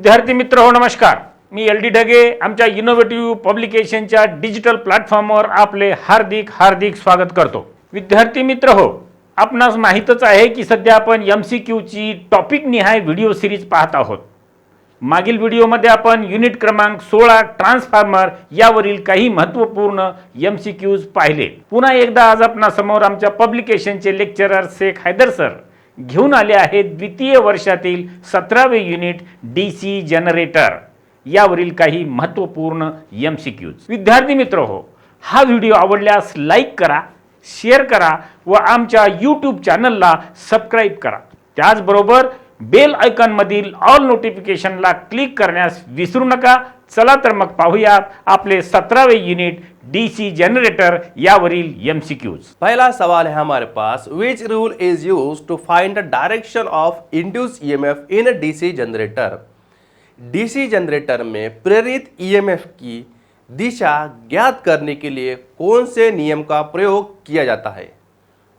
विद्यार्थी मित्र हो नमस्कार. मी LD ढगे आमच्या इनोव्हेटिव्ह पब्लिकेशनच्या डिजिटल प्लॅटफॉर्मवर आपले हार्दिक स्वागत करतो. विद्यार्थी मित्र हो, आपणास माहीतच आहे की सध्या आपण MCQ ची टॉपिक निहाय व्हिडिओ सिरीज पाहत आहोत. मागील व्हिडिओमध्ये आपण युनिट क्रमांक 16 ट्रान्सफॉर्मर यावरील काही महत्त्वपूर्ण MCQज पाहिले. पुन्हा एकदा आज आपणा समोर आमच्या पब्लिकेशनचे लेक्चरर शेख हैदर सर घेऊन आले आहेत द्वितीय वर्षातील 17वे युनिट DC जनरेटर यावरील काही महत्त्वपूर्ण MCQज. विद्यार्थी मित्र हो, हा व्हिडिओ आवडल्यास लाईक करा, शेअर करा व आमच्या YouTube चॅनलला सबस्क्राइब करा. त्याचबरोबर बेल आयकॉन मधील ऑल नोटिफिकेशनला क्लिक करण्यास विसरू नका. चला तर मग पाहूया आपले 17वे युनिट DC जनरेटर यावरील MCQज. पहला सवाल है हमारे पास, which rule is used to find the direction of induced EMF in DC generator. DC generator में प्रेरित EMF की दिशा ज्ञात करने के लिए कौन से नियम का प्रयोग किया जाता है.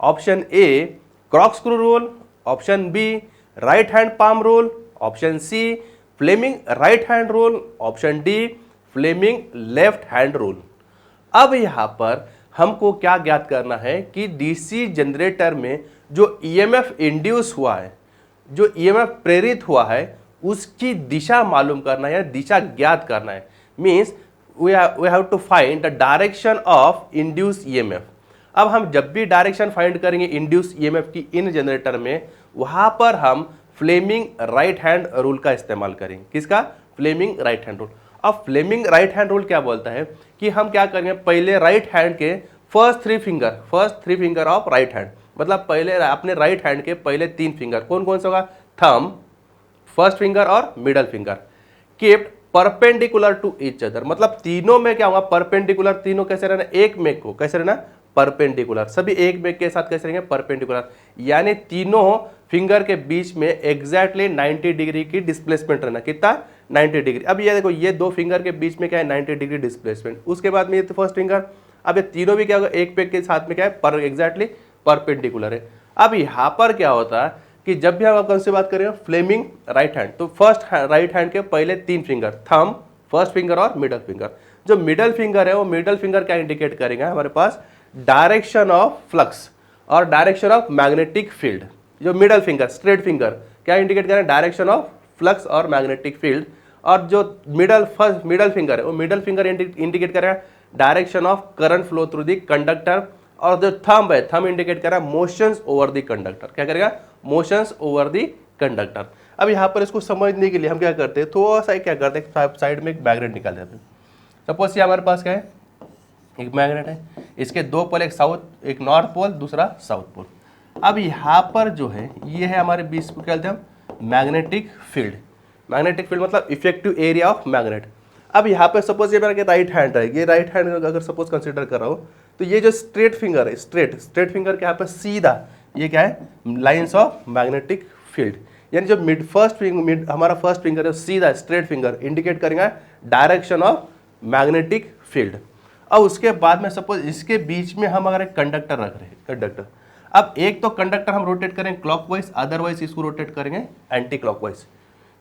Option A corkscrew rule, option B right hand palm rule, option C Fleming right hand rule, option D Fleming left hand rule. अब यहाँ पर हमको क्या ज्ञात करना है कि DC जनरेटर में जो EMF इंड्यूस हुआ है, जो EMF प्रेरित हुआ है, उसकी दिशा मालूम करना है या दिशा ज्ञात करना है. Means we have to find the direction of induce EMF. अब हम जब भी डायरेक्शन फाइंड करेंगे इंड्यूस EMF की इन जनरेटर में, वहाँ पर हम फ्लेमिंग राइट हैंड रूल का इस्तेमाल करेंगे. किसका? Fleming right hand rule. अब फ्लेमिंग राइट हैंड रूल क्या बोलता है कि हम क्या करेंगे, पहले राइट हैंड के first three finger of right hand, मतलब पहले अपने राइट हैंड के पहले 3 फिंगर कौन कौन सा होगा, थंब, फर्स्ट फिंगर और middle finger, kept perpendicular to each other. मतलब तीनों में क्या होगा, परपेंडिकुलर. तीनों कैसे रहना, एक मेक को कैसे रहना, परपेंडिकुलर. सभी एक मेक के साथ कैसे रहेंगे, परपेंडिकुलर. यानी तीनों फिंगर के बीच में एग्जैक्टली 90 डिग्री की डिस्प्लेसमेंट रहना. कितना, 90 डिग्री. अब ये देखो, ये दो फिंगर के बीच में क्या है, 90 डिग्री डिस्प्लेसमेंट. उसके बाद में ये फर्स्ट फिंगर, अब ये तीनों भी क्या होगा, एक पेग के साथ में क्या है, पर एग्जैक्टली परपेंडिकुलर है. अब यहाँ पर क्या होता है कि जब भी हम कौन से बात करें, फ्लेमिंग राइट हैंड, तो फर्स्ट राइट हैंड के पहले 3 फिंगर, थंब, फर्स्ट फिंगर और मिडल फिंगर. जो मिडल फिंगर है वो मिडल फिंगर क्या इंडिकेट करेगा हमारे पास, डायरेक्शन ऑफ फ्लक्स और डायरेक्शन ऑफ मैग्नेटिक फील्ड. जो मिडल फिंगर, स्ट्रेट फिंगर क्या इंडिकेट करें, डायरेक्शन ऑफ फ्लक्स और मैग्नेटिक फील्ड. और जो मिडल फिंगर है वो मिडल फिंगर इंडिकेट करेगा direction of current flow through the conductor. और जो थंब है, थंब इंडिकेट करेगा मोशंस ओवर द कंडक्टर. क्या करेगा, मोशंस ओवर द कंडक्टर. अब यहाँ पर इसको समझने के लिए हम क्या करते हैं, थोड़ा सा क्या करते हैं, साइड में एक मैग्नेट निकाल देते हैं. सपोज ये हमारे पास क्या है, एक मैग्नेट है, इसके 2 पोल, एक साउथ, एक नॉर्थ पोल, दूसरा साउथ पोल. अब यहाँ पर जो है ये है हमारे बीच को क्या कहते हैं हम, मैग्नेटिक फील्ड. मैग्नेटिक फील्ड मतलब इफेक्टिव एरिया ऑफ मैग्नेट. अब यहाँ पे सपोज ये मेरा राइट हैंड है, ये राइट हैंड अगर सपोज कंसिडर कर रहा हो, तो ये जो स्ट्रेट फिंगर है, स्ट्रेट फिंगर के यहाँ पे सीधा ये क्या है, लाइन्स ऑफ मैग्नेटिक फील्ड. यानी जो हमारा फर्स्ट फिंगर है सीधा स्ट्रेट फिंगर इंडिकेट करेगा डायरेक्शन ऑफ मैग्नेटिक फील्ड. और उसके बाद में सपोज इसके बीच में हम अगर एक कंडक्टर रख रहे हैं, कंडक्टर, अब एक तो कंडक्टर हम रोटेट करेंगे क्लॉकवाइज, अदरवाइज इसको रोटेट करेंगे एंटी क्लॉकवाइज.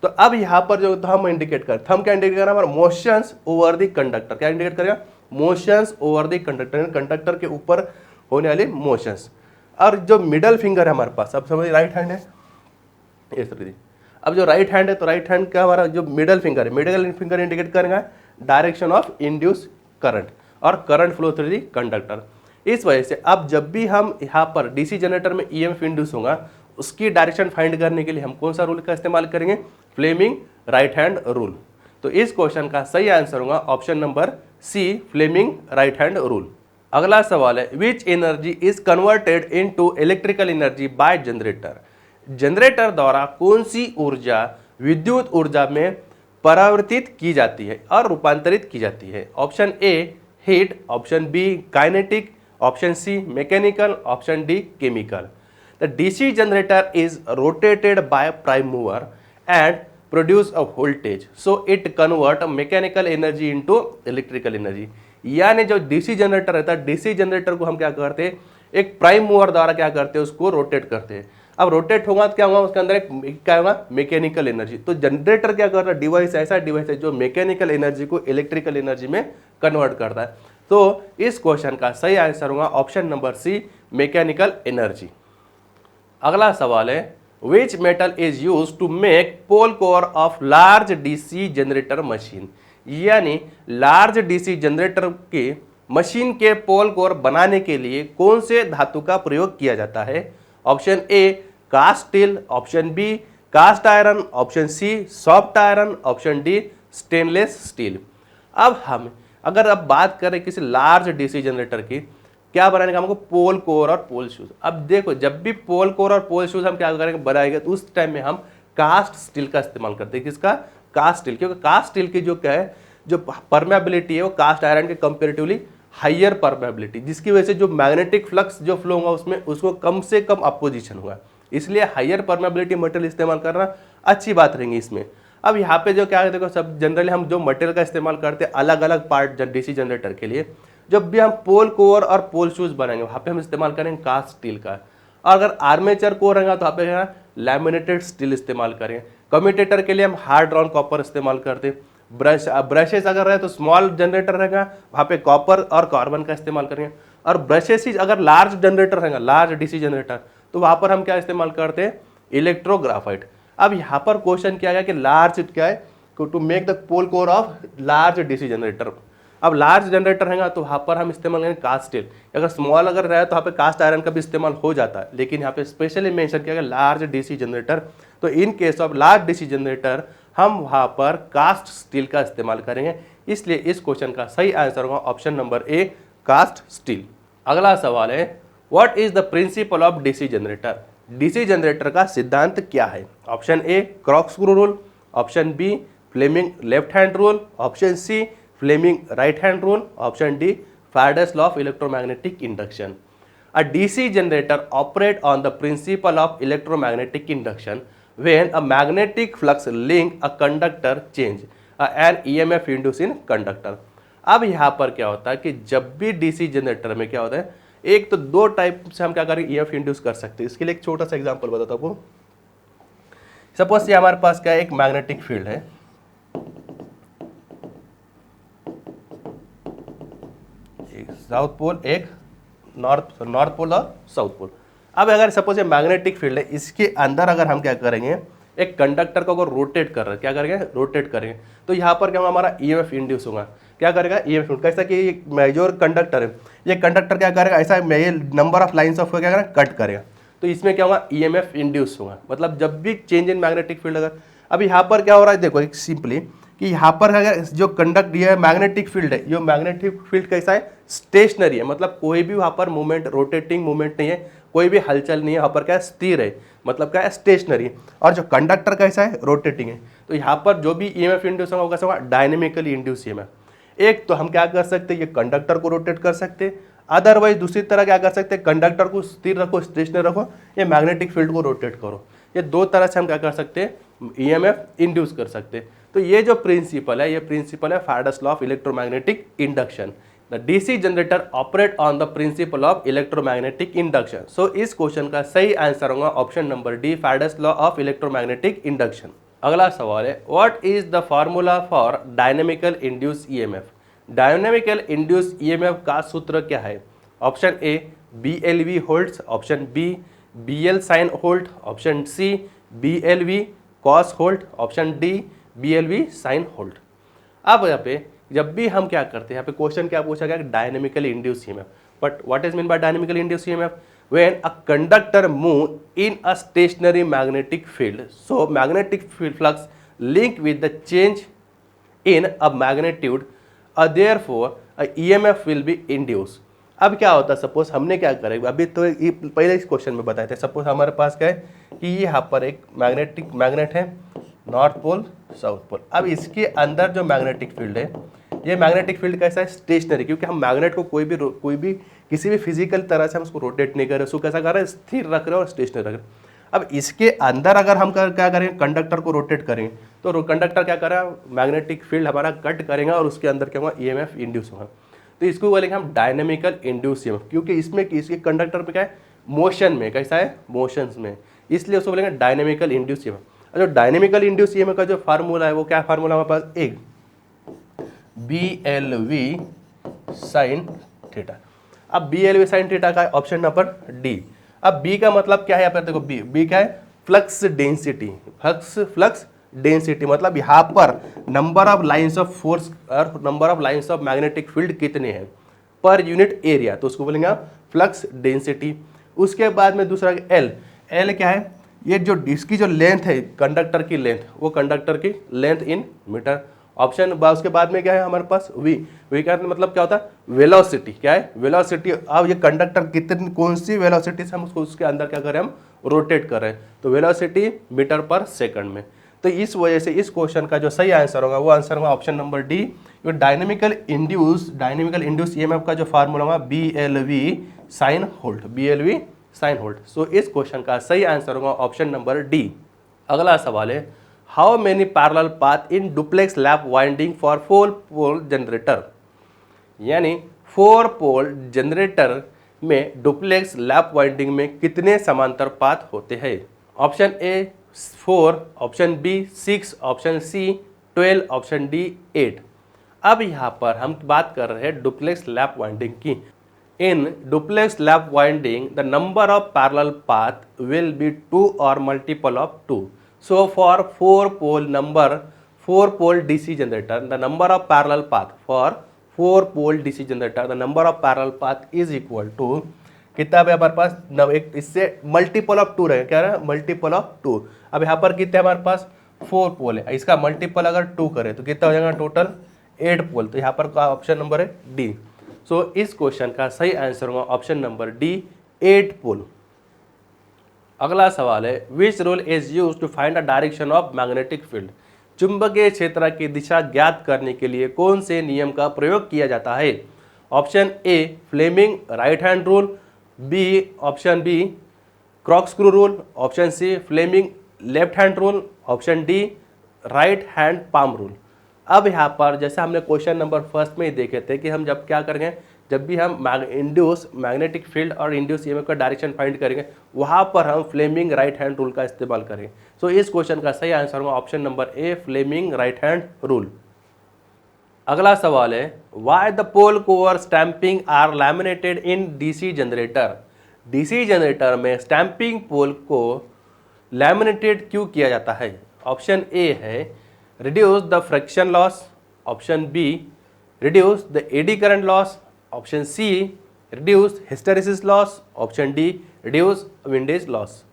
तो अब यहाँ पर जो थंब इंडिकेट कर, थंब क्या इंडिकेट कर रहा है, हमारा मोशंस ओवर द कंडक्टर. क्या इंडिकेट करेगा, motions over the conductor, conductor के ऊपर होने वाली मोशंस. और जो मिडल फिंगर है हमारे पास, अब समझिए राइट हैंड है, ये समझिए. अब जो राइट हैंड है तो राइट हैंड का हमारा जो मिडल फिंगर है, मिडल फिंगर इंडिकेट करेगा डायरेक्शन ऑफ इंड्यूस करंट और current flow through the conductor. इस वजह से अब जब भी हम यहाँ पर DC जनरेटर में EMF इंड्यूस होगा, उसकी डायरेक्शन फाइंड करने के लिए हम कौन सा रूल का इस्तेमाल करेंगे, फ्लेमिंग राइट हैंड रूल. तो इस क्वेश्चन का सही आंसर होगा option number C, Fleming right hand rule. अगला सवाल है, which energy is converted into electrical energy by generator. Generator द्वारा कौन सी ऊर्जा विद्युत ऊर्जा में परावर्तित की जाती है और रूपांतरित की जाती है. Option A heat, option B kinetic, option C mechanical, option D chemical. The DC generator is rotated by prime mover and produce a voltage, so it convert mechanical energy into electrical energy. यानी जो DC generator रहता है, DC generator को हम क्या करते हैं, एक प्राइम मूवर द्वारा क्या करते हैं, उसको रोटेट करते हैं. अब रोटेट होगा तो क्या होगा, उसके अंदर एक क्या होगा, मैकेनिकल एनर्जी। तो जनरेटर क्या कर रहा है, डिवाइस ऐसा डिवाइस है जो मैकेनिकल एनर्जी को इलेक्ट्रिकल एनर्जी में कन्वर्ट करता है। तो इस क्वेश्चन का सही आंसर होगा option number C, mechanical energy. अगला सवाल है, which metal is use to make pole core of large DC generator machine, यानी लार्ज डीसी जनरेटर के मशीन के पोल कोर बनाने के लिए कौन से धातु का प्रयोग किया जाता है। Option A cast steel, option B cast iron, option C soft iron, option D stainless steel. अब हम अगर अब बात करें किसी लार्ज डीसी जनरेटर की, क्या बनाने का हमको, पोल कोर और पोल शूज। अब देखो जब भी पोल कोर और पोल शूज हम क्या करेंगे, बनाएंगे, तो उस टाइम में हम कास्ट स्टील का इस्तेमाल करते हैं। किसका, कास्ट स्टील, क्योंकि कास्ट स्टील की जो क्या है, जो परमेबिलिटी है वो कास्ट आयरन के कंपेरेटिवली हाइयर परमेबिलिटी, जिसकी वजह से जो मैग्नेटिक फ्लक्स जो फ्लो होगा उसमें उसको कम से कम अपोजिशन होगा, इसलिए हाइयर परमेबिलिटी मटेरियल इस्तेमाल करना अच्छी बात रहेंगी इसमें। अब यहाँ पे जो क्या है, देखो सब जनरली हम जो मटेरियल का इस्तेमाल करते हैं अलग अलग पार्ट डीसी जनरेटर के लिए, जब भी हम पोल कोर और पोल शूज बनाएंगे वहाँ पे हम इस्तेमाल करेंगे कास्ट स्टील का, और अगर आर्मेचर कोर रहेगा तो वहाँ पे लैमिनेटेड स्टील इस्तेमाल करेंगे। कम्यूटेटर के लिए हम हार्ड ड्रॉन कॉपर इस्तेमाल करते हैं। ब्रशेस अगर रहे तो स्मॉल जनरेटर रहेगा वहाँ पे कॉपर और कार्बन का इस्तेमाल करेंगे, और ब्रशेस ही अगर लार्ज जनरेटर रहेगा, लार्ज डीसी जनरेटर, तो वहाँ पर हम क्या इस्तेमाल करते हैं, इलेक्ट्रोग्राफाइट। अब यहाँ पर क्वेश्चन क्या है कि लार्ज क्या है, to make the pole core of large DC generator. अब लार्ज जनरेटर रहेगा तो वहाँ पर हम इस्तेमाल करेंगे कास्ट स्टील, अगर स्मॉल अगर रहे तो वहाँ पे कास्ट आयरन का भी इस्तेमाल हो जाता है, लेकिन यहाँ पे स्पेशली मेंशन किया गया लार्ज डीसी जनरेटर। तो in case of large DC generator हम वहाँ पर कास्ट स्टील का इस्तेमाल करेंगे, इसलिए इस क्वेश्चन का सही आंसर होगा option number A, cast steel. अगला सवाल है, what is the principle of DC generator, DC generator का सिद्धांत क्या है। Option A corkscrew rule, option B Fleming left hand rule, option C Fleming right hand rule, option D Faraday's law of electromagnetic induction. A DC generator operate on the principle of electromagnetic induction when a magnetic flux link a conductor change an EMF induce in conductor। अब यहाँ पर क्या होता है कि जब भी DC generator में क्या होता है, एक तो दो टाइप से हम क्या करेंगे, EMF इंड्यूस कर सकते हैं। इसके लिए एक छोटा सा एग्जांपल बताता हूँ। सपोज ये हमारे पास क्या है, एक मैग्नेटिक फील्ड है, एक साउथ पोल, एक नॉर्थ पोल और साउथ पोल। अब अगर सपोज ये मैग्नेटिक फील्ड है, इसके अंदर अगर हम क्या करेंगे, एक कंडक्टर को अगर रोटेट कर रहे हैं, क्या करेंगे, रोटेट करेंगे, तो यहाँ पर क्या होगा, हमारा EMF इंड्यूस होगा। क्या करेगा, EMF कैसा कि ये मेजर कंडक्टर है, ये कंडक्टर क्या करेगा, ऐसा ये नंबर ऑफ लाइन्स ऑफ क्या करेगा, कट करेगा, तो इसमें क्या होगा, EMF इंड्यूस होगा। मतलब जब भी चेंज इन मैग्नेटिक फील्ड अगर, अब यहाँ पर क्या हो रहा है, देखो एक सिंपली कि यहाँ पर अगर जो कंडक्ट ये मैग्नेटिक फील्ड है, ये मैग्नेटिक फील्ड कैसा है, स्टेशनरी है, मतलब कोई भी वहाँ पर मूवमेंट, रोटेटिंग मूवमेंट नहीं है, कोई भी हलचल नहीं है, वहाँ पर क्या है, स्थिर है, मतलब क्या है, स्टेशनरी। और जो कंडक्टर कैसा है, रोटेटिंग है। तो यहाँ पर जो भी EMF इंड्यूस होगा कैसा होगा, डायनेमिकली इंड्यूस EMF। एक तो हम क्या कर सकते हैं, ये कंडक्टर को रोटेट कर सकते हैं, अदरवाइज दूसरी तरह क्या कर सकते हैं, कंडक्टर को स्थिर रखो, स्टेशनरी रखो, ये मैग्नेटिक फील्ड को रोटेट करो। ये दो तरह से हम क्या कर सकते हैं, EMF इंड्यूस कर सकते हैं। तो ये जो प्रिंसिपल है, ये प्रिंसिपल है Faraday's law of electromagnetic induction. The DC generator operate on the principle of electromagnetic induction. So इस क्वेश्चन का सही आंसर होगा option number D, Faraday's law of electromagnetic induction. अगला सवाल है, what is the formula for dynamical induce EMF। Dynamical induce EMF का सूत्र क्या है। Option A BLV holds, option B BL sine hold, option C BLV cos hold, option D BLV sine hold. अब यहाँ पे जब भी हम क्या करते हैं, यहाँ पे क्वेश्चन क्या पूछा गया, dynamically induce EMF। But what is mean by dynamically induce EMF, when a conductor move in a stationary magnetic field, so magnetic flux link with the change in a magnitude, therefore a EMF will be induce. अब क्या होता है, suppose हमने क्या करें, अभी तो ये पहले इस क्वेश्चन में बताए थे, सपोज हमारे पास क्या है कि ये यहाँ पर एक मैग्नेट है, नॉर्थ पोल साउथ पोल। अब इसके अंदर जो मैग्नेटिक फील्ड है, ये मैग्नेटिक फील्ड कैसा है, स्टेशनरी, क्योंकि हम मैग्नेट को कोई भी किसी भी फिजिकल तरह से हम उसको रोटेट नहीं कर रहे, उसको कैसा कर रहे हैं, स्थिर रख रहे हैं और स्टेशनरी रख रहे हैं। अब इसके अंदर अगर हम क्या करेंगे, कंडक्टर को रोटेट करेंगे, तो कंडक्टर क्या कर रहा है, मैग्नेटिक फील्ड हमारा कट करेगा और उसके अंदर क्या होगा, EMF इंड्यूस होगा। तो इसको बोलेंगे हम डायनेमिकल इंड्यूस EMF, क्योंकि इसमें इसके कंडक्टर पे क्या है, मोशन में, कैसा है, मोशंस में, इसलिए उसको बोलेंगे डायनेमिकल इंड्यूस ईएमएफ। जो डायनेमिकल इंड्यूस ईएमएफ का जो फार्मूला है वो क्या फार्मूला हमारे पास, एक BLV साइन थीटा। अब BLV साइन थीटा का ऑप्शन नंबर डी। अब बी का मतलब क्या है, यहाँ पर देखो बी क्या है, फ्लक्स डेंसिटी। फ्लक्स डेंसिटी मतलब यहाँ पर number of lines of force और number of lines of magnetic field कितने हैं पर यूनिट एरिया, तो उसको बोलेंगे फ्लक्स डेंसिटी। उसके बाद में दूसरा एल क्या है, ये जो इसकी जो लेंथ है कंडक्टर की लेंथ, वो कंडक्टर की लेंथ इन मीटर। ऑप्शन उसके बाद में क्या है हमारे पास, वी का मतलब क्या होता है, वेलोसिटी। क्या है, वेलोसिटी। अब ये कंडक्टर कितनी कौन सी वेलोसिटी से हम उसको उसके अंदर क्या कर रहे हैं, हम रोटेट कर रहे हैं, तो वेलोसिटी मीटर पर सेकंड में। तो इस वजह से इस क्वेश्चन का जो सही आंसर होगा वो आंसर होगा option number D. Dynamical induce E M F का जो फार्मूला होगा BLV sine hold, BLV sine hold. So इस क्वेश्चन का सही आंसर होगा ऑप्शन नंबर डी। अगला सवाल है, how many parallel path in duplex lap winding for 4 pole generator. यानी 4 पोल जनरेटर में डुप्लेक्स लैप वाइंडिंग में कितने समांतर पाथ होते हैं। Option A 4, option B 6, option C 12, option D 8। अब यहाँ पर हम बात कर रहे हैं डुप्लेक्स लैप वाइंडिंग की। In duplex lap winding the number of parallel path will be 2 और multiple of 2। So for 4 pole DC generator, the number of parallel path for 4 pole DC generator, the number of parallel path is equal to कितना है हमारे पास, एक इससे multiple of 2 रहे, क्या रहा, multiple of 2। अब यहाँ पर कितने हमारे पास 4 पोल है, इसका मल्टीपल अगर 2 करें तो कितना हो जाएगा टोटल 8 पोल। तो यहाँ पर का ऑप्शन नंबर है डी। सो इस क्वेश्चन का सही आंसर होगा ऑप्शन नंबर डी 8 पोल। अगला सवाल है, which rule is use to find the direction of magnetic field. चुंबकीय क्षेत्र की दिशा ज्ञात करने के लिए कौन से नियम का प्रयोग किया जाता है। Option A Fleming right hand rule, option B corkscrew rule, option C Fleming left hand rule, option D right hand palm rule. अब यहाँ पर जैसे हमने क्वेश्चन नंबर फर्स्ट में ही देखे थे कि हम जब क्या करेंगे, जब भी हम इंड्यूस मैग्नेटिक फील्ड और इंड्यूस ईएमएफ का डायरेक्शन फाइंड करेंगे वहाँ पर हम फ्लेमिंग राइट हैंड रूल का इस्तेमाल करेंगे। सो इस क्वेश्चन का सही आंसर होगा option number A Fleming right hand rule. अगला सवाल है, why the pole core stamping are laminated in DC generator. DC generator में स्टैंपिंग पोल को लैमिनेटेड क्यों किया जाता है। ऑप्शन ए है reduce the friction loss, option B reduce the eddy current loss, option C reduce hysteresis loss, option D reduce windage loss.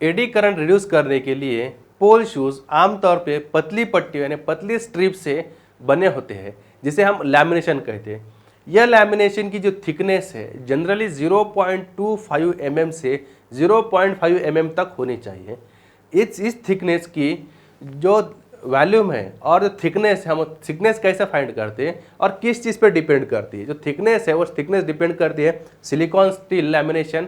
Eddy current reduce करने के लिए पोल शूज आमतौर पे पतली पट्टी यानी पतली स्ट्रिप से बने होते हैं जिसे हम लैमिनेशन कहते हैं। यह लैमिनेशन की जो थिकनेस है जनरली 0.25 mm से 0.5 mm तक होनी चाहिए। इस थिकनेस की जो वॉल्यूम है और जो थिकनेस है, हम थिकनेस कैसे फाइंड करते हैं और किस चीज़ पे डिपेंड करती है। जो थिकनेस है वो थिकनेस डिपेंड करती है silicon steel lamination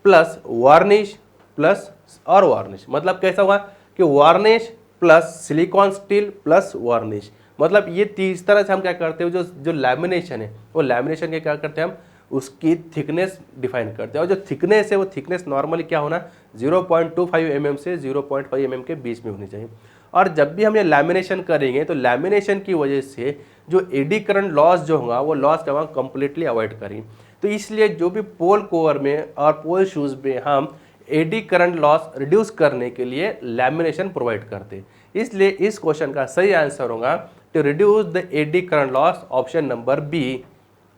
plus varnish plus और वार्निश। मतलब कैसा हुआ कि varnish plus silicon steel plus varnish, मतलब ये इस तरह से हम क्या करते हैं, जो लैमिनेशन है वो लैमिनेशन के क्या करते हैं हम उसकी थिकनेस डिफाइन करते हैं। और जो थिकनेस है वो थिकनेस नॉर्मली क्या होना 0.25 mm से 0.5 mm के बीच में होनी चाहिए। और जब भी हम ये लैमिनेशन करेंगे तो लैमिनेशन की वजह से जो एडी करंट लॉस जो होगा वो लॉस का कंप्लीटली अवॉइड करेंगे। तो इसलिए जो भी पोल कोर में और पोल शूज में हम एडी करंट लॉस रिड्यूस करने के लिए लैमिनेशन प्रोवाइड करते हैं। इसलिए इस क्वेश्चन का सही आंसर होगा to reduce the eddy current loss, option number B.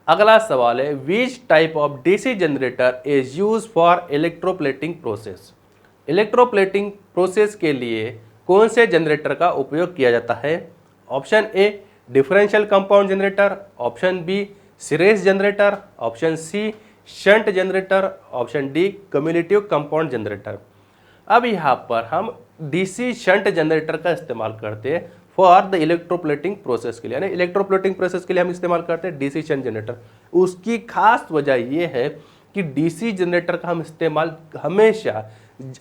अगला सवाल है, which type of DC generator is use for electroplating process. Electroplating process के लिए कौन से जनरेटर का उपयोग किया जाता है। Option A differential compound generator, option B series generator, option C shunt generator, option D cumulative compound generator. अब यहाँ पर हम डीसी शंट जनरेटर का इस्तेमाल करते हैं फॉर द इलेक्ट्रोप्लेटिंग प्रोसेस के लिए, यानी इलेक्ट्रोप्लेटिंग प्रोसेस के लिए हम इस्तेमाल करते हैं डीसी शंट जनरेटर। उसकी खास वजह यह है कि डीसी जनरेटर का हम इस्तेमाल हमेशा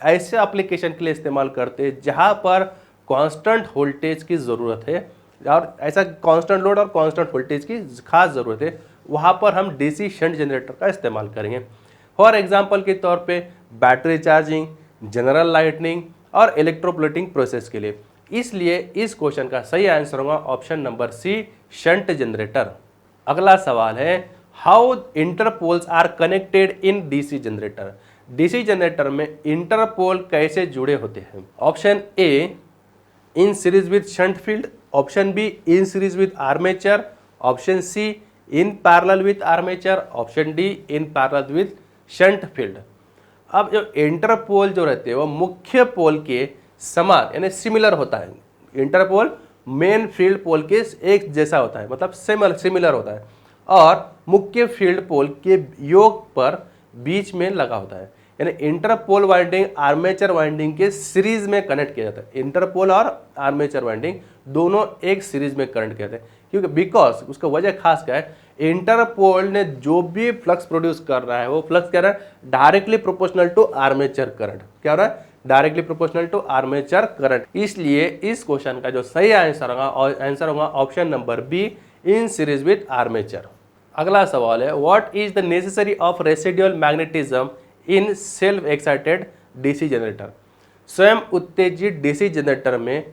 ऐसे एप्लीकेशन के लिए इस्तेमाल करते हैं जहाँ पर कांस्टेंट वोल्टेज की ज़रूरत है और ऐसा कांस्टेंट लोड और कांस्टेंट वोल्टेज की खास ज़रूरत है, वहाँ पर हम डीसी शंट जनरेटर का इस्तेमाल करेंगे। फॉर एग्जांपल के तौर पे बैटरी चार्जिंग, जनरल लाइटनिंग और इलेक्ट्रोप्लेटिंग प्रोसेस के लिए। इसलिए इस क्वेश्चन का सही आंसर होगा option number C, shunt generator. अगला सवाल है, how interpoles are connected in DC generator. DC generator में इंटरपोल कैसे जुड़े होते हैं? Option A, in series with shunt field, option B, in series with armature, option C, in parallel with armature, option D, in parallel with shunt field. अब जो interpole जो रहते हैं वो मुख्य पोल के समान यानी सिमिलर होता है। इंटरपोल मेन फील्ड पोल के एक जैसा होता है, मतलब सिमिलर होता है, और मुख्य फील्ड पोल के योग पर बीच में लगा होता है। यानी इंटरपोल वाइंडिंग आर्मेचर वाइंडिंग के सीरीज में कनेक्ट किया जाता है। इंटरपोल और आर्मेचर वाइंडिंग दोनों एक सीरीज में कनेक्ट किया जाता है, क्योंकि बिकॉज उसका वजह खास क्या है, इंटरपोल ने जो भी फ्लक्स प्रोड्यूस कर रहा है वो फ्लक्स क्या रहा है, directly proportional to armature current. क्या हो रहा है? Directly proportional to armature current. इसलिए इस क्वेश्चन का जो सही आंसर होगा option number B, in series with armature. अगला सवाल है, what is the necessary of residual magnetism in self excited DC generator. स्वयं उत्तेजित डीसी जनरेटर में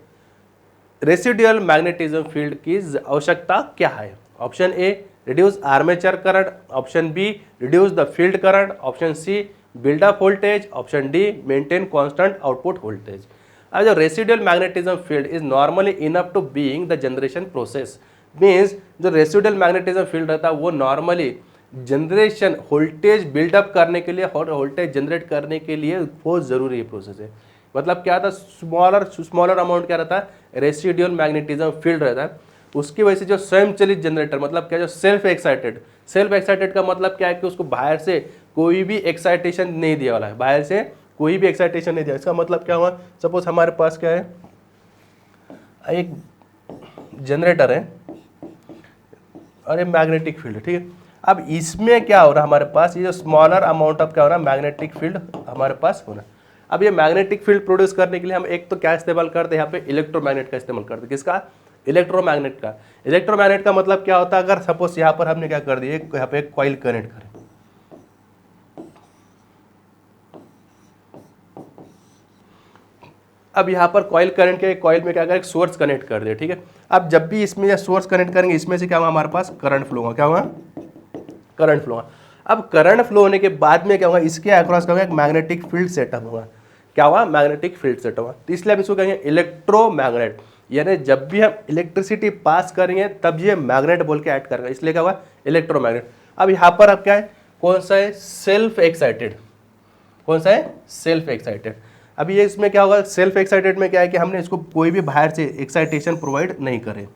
रेसिडुअल मैग्नेटिज्म फील्ड की आवश्यकता क्या है? Option A, reduce armature current, option B, reduce the field current, option C, build up voltage, option D, maintain constant output voltage. अब जो residual magnetism field is normally enough to being the generation process, means जो residual magnetism field रहता है वो normally generation voltage buildup करने के लिए और वोल्टेज जनरेट करने के लिए बहुत ज़रूरी प्रोसेस है। मतलब क्या था, स्मॉलर अमाउंट क्या रहता है, रेसिडुअल मैग्नेटिज्म फील्ड रहता है। उसकी वजह से जो स्वयंचलित जनरेटर, मतलब क्या, जो सेल्फ एक्साइटेड का मतलब क्या है कि उसको बाहर से कोई भी एक्साइटेशन नहीं दिया वाला है, बाहर से कोई भी एक्साइटेशन नहीं दिया। इसका मतलब क्या हुआ, सपोज हमारे पास क्या है, एक जनरेटर है और ये मैग्नेटिक फील्ड, ठीक है। अब इसमें क्या हो रहा है, हमारे पास ये जो स्मॉलर अमाउंट ऑफ क्या हो रहा है, मैग्नेटिक फील्ड हमारे पास हो रहा है। अब ये मैग्नेटिक फील्ड प्रोड्यूस करने के लिए हम एक तो क्या इस्तेमाल करते हैं, यहाँ पे इलेक्ट्रोमैग्नेट का इस्तेमाल करते हैं। किसका? इलेक्ट्रोमैग्नेट का। इलेक्ट्रोमैग्नेट का मतलब क्या होता है, अगर सपोज यहाँ पर हमने क्या कर दिया, यहाँ पे एक कॉइल कनेक्ट करें, अब यहाँ पर कॉइल करंट के कॉइल में क्या करें, एक सोर्स कनेक्ट कर दिया, ठीक है। अब जब भी इसमें सोर्स कनेक्ट करेंगे, इसमें से क्या होगा, हमारे पास करंट फ्लो होगा। क्या होगा? करंट फ्लो होगा। अब करंट फ्लो होने के बाद में क्या होगा, इसके अक्रॉस क्या होगा, एक मैग्नेटिक फील्ड सेटअप होगा। क्या होगा? मैग्नेटिक फील्ड सेटअप होगा। तो इसलिए हम इसको कहेंगे इलेक्ट्रोमैग्नेट। यानी जब भी हम इलेक्ट्रिसिटी पास करेंगे तब ये मैग्नेट बोल के ऐड करेगा, इसलिए क्या होगा, इलेक्ट्रोमैग्नेट। अब यहाँ पर अब क्या है, कौन सा है, सेल्फ एक्साइटेड। कौन सा है? Self excited. अब ये इसमें क्या होगा, सेल्फ एक्साइटेड में क्या है कि हमने इसको कोई भी बाहर से एक्साइटेशन प्रोवाइड नहीं करे।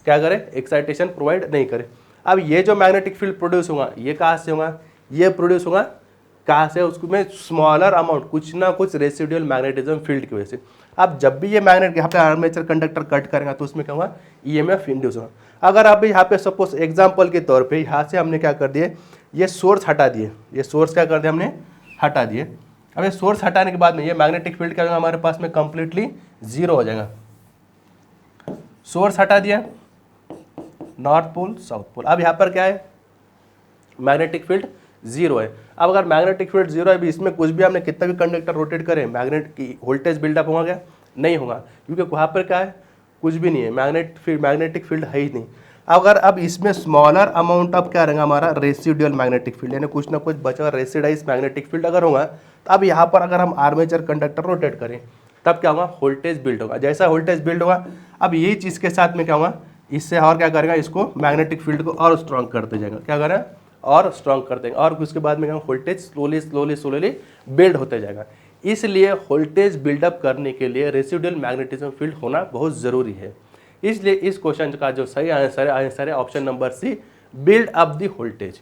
क्या करे? एक्साइटेशन प्रोवाइड नहीं करे। अब ये जो मैग्नेटिक फील्ड प्रोड्यूस होगा, ये कहाँ से होगा, ये प्रोड्यूस होगा कहाँ से, उसमें स्मॉलर अमाउंट कुछ ना कुछ रेसिडुअल मैग्नेटिज्म फील्ड की वजह से। अब जब भी ये मैग्नेट यहाँ पे आर्मेचर कंडक्टर कट करेगा तो उसमें क्या होगा, ईएमएफ इंड्यूस होगा। अगर आप यहाँ पे सपोज एग्जाम्पल के तौर पे यहाँ से हमने क्या कर दिए, ये सोर्स हटा दिए, ये सोर्स क्या कर दिया हमने, हटा दिए। अब ये सोर्स हटाने के बाद में ये मैग्नेटिक फील्ड क्या होगा, हमारे पास में कंप्लीटली जीरो हो जाएगा। सोर्स हटा दिया, नॉर्थ पोल साउथ पोल। अब यहाँ पर क्या है, मैग्नेटिक फील्ड जीरो है। अब अगर मैग्नेटिक फील्ड जीरो है, इसमें कुछ भी हमने कितना भी कंडक्टर रोटेट करें, मैग्नेट की वोल्टेज बिल्डअप होगा क्या? नहीं होगा, क्योंकि वहाँ पर क्या है, कुछ भी नहीं है, मैग्नेटिक फील्ड है ही नहीं। अगर अब इसमें स्मॉलर अमाउंट ऑफ क्या रहेगा, हमारा रेसिडुअल मैग्नेटिक फील्ड, यानी कुछ ना कुछ बचा रेसिडाइज मैग्नेटिक फील्ड अगर होगा, तो अब यहाँ पर अगर हम आर्मेचर कंडक्टर रोटेट करें तब क्या होगा, वोल्टेज बिल्ड होगा। जैसा वोल्टेज बिल्ड होगा, अब यही चीज़ के साथ में क्या होगा, इससे और क्या करेगा, इसको मैग्नेटिक फील्ड को और स्ट्रॉन्ग करते जाएगा। क्या करेगा, और स्ट्रॉन्ग कर देंगे, और उसके बाद में वोल्टेज स्लोली बिल्ड होते जाएगा। इसलिए वोल्टेज बिल्डअप करने के लिए रेसिडुअल मैग्नेटिज्म फील्ड होना बहुत ज़रूरी है। इसलिए इस क्वेश्चन का जो सही आंसर है option number C, build up the voltage.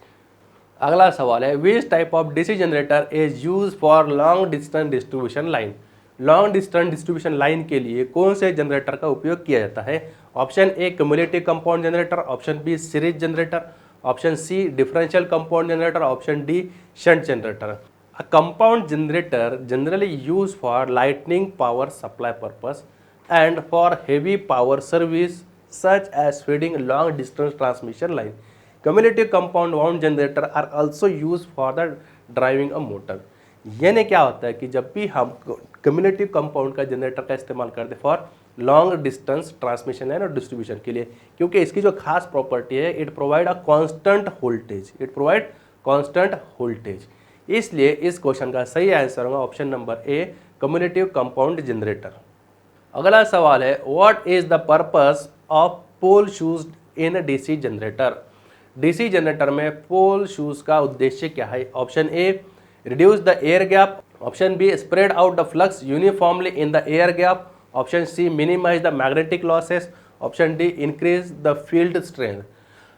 अगला सवाल है, which type of DC generator is use for long distance distribution line. Long distance distribution line के लिए कौन से जनरेटर का उपयोग किया जाता है? Option A, cumulative compound generator, option B, series generator, option C, differential compound generator, option D, shunt generator. A compound generator generally used for lightning power supply purpose and for heavy power service such as feeding long distance transmission line. Cumulative compound wound generator are also used for the driving a motor. यानी क्या होता है कि जब भी हम कम्युनिटिव compound का generator का इस्तेमाल करते हैं for long distance transmission line और डिस्ट्रीब्यूशन के लिए, क्योंकि इसकी जो खास प्रॉपर्टी है it provide a constant voltage, इसलिए इस क्वेश्चन का सही आंसर होगा option number A, cumulative compound generator. अगला सवाल है what is the purpose of pole shoes in DC generator. DC generator में पोल शूज का उद्देश्य क्या है? Option A, reduce the air gap, option B, spread out the flux uniformly in the air gap, option C, minimise the magnetic losses, option D, increase the field strength.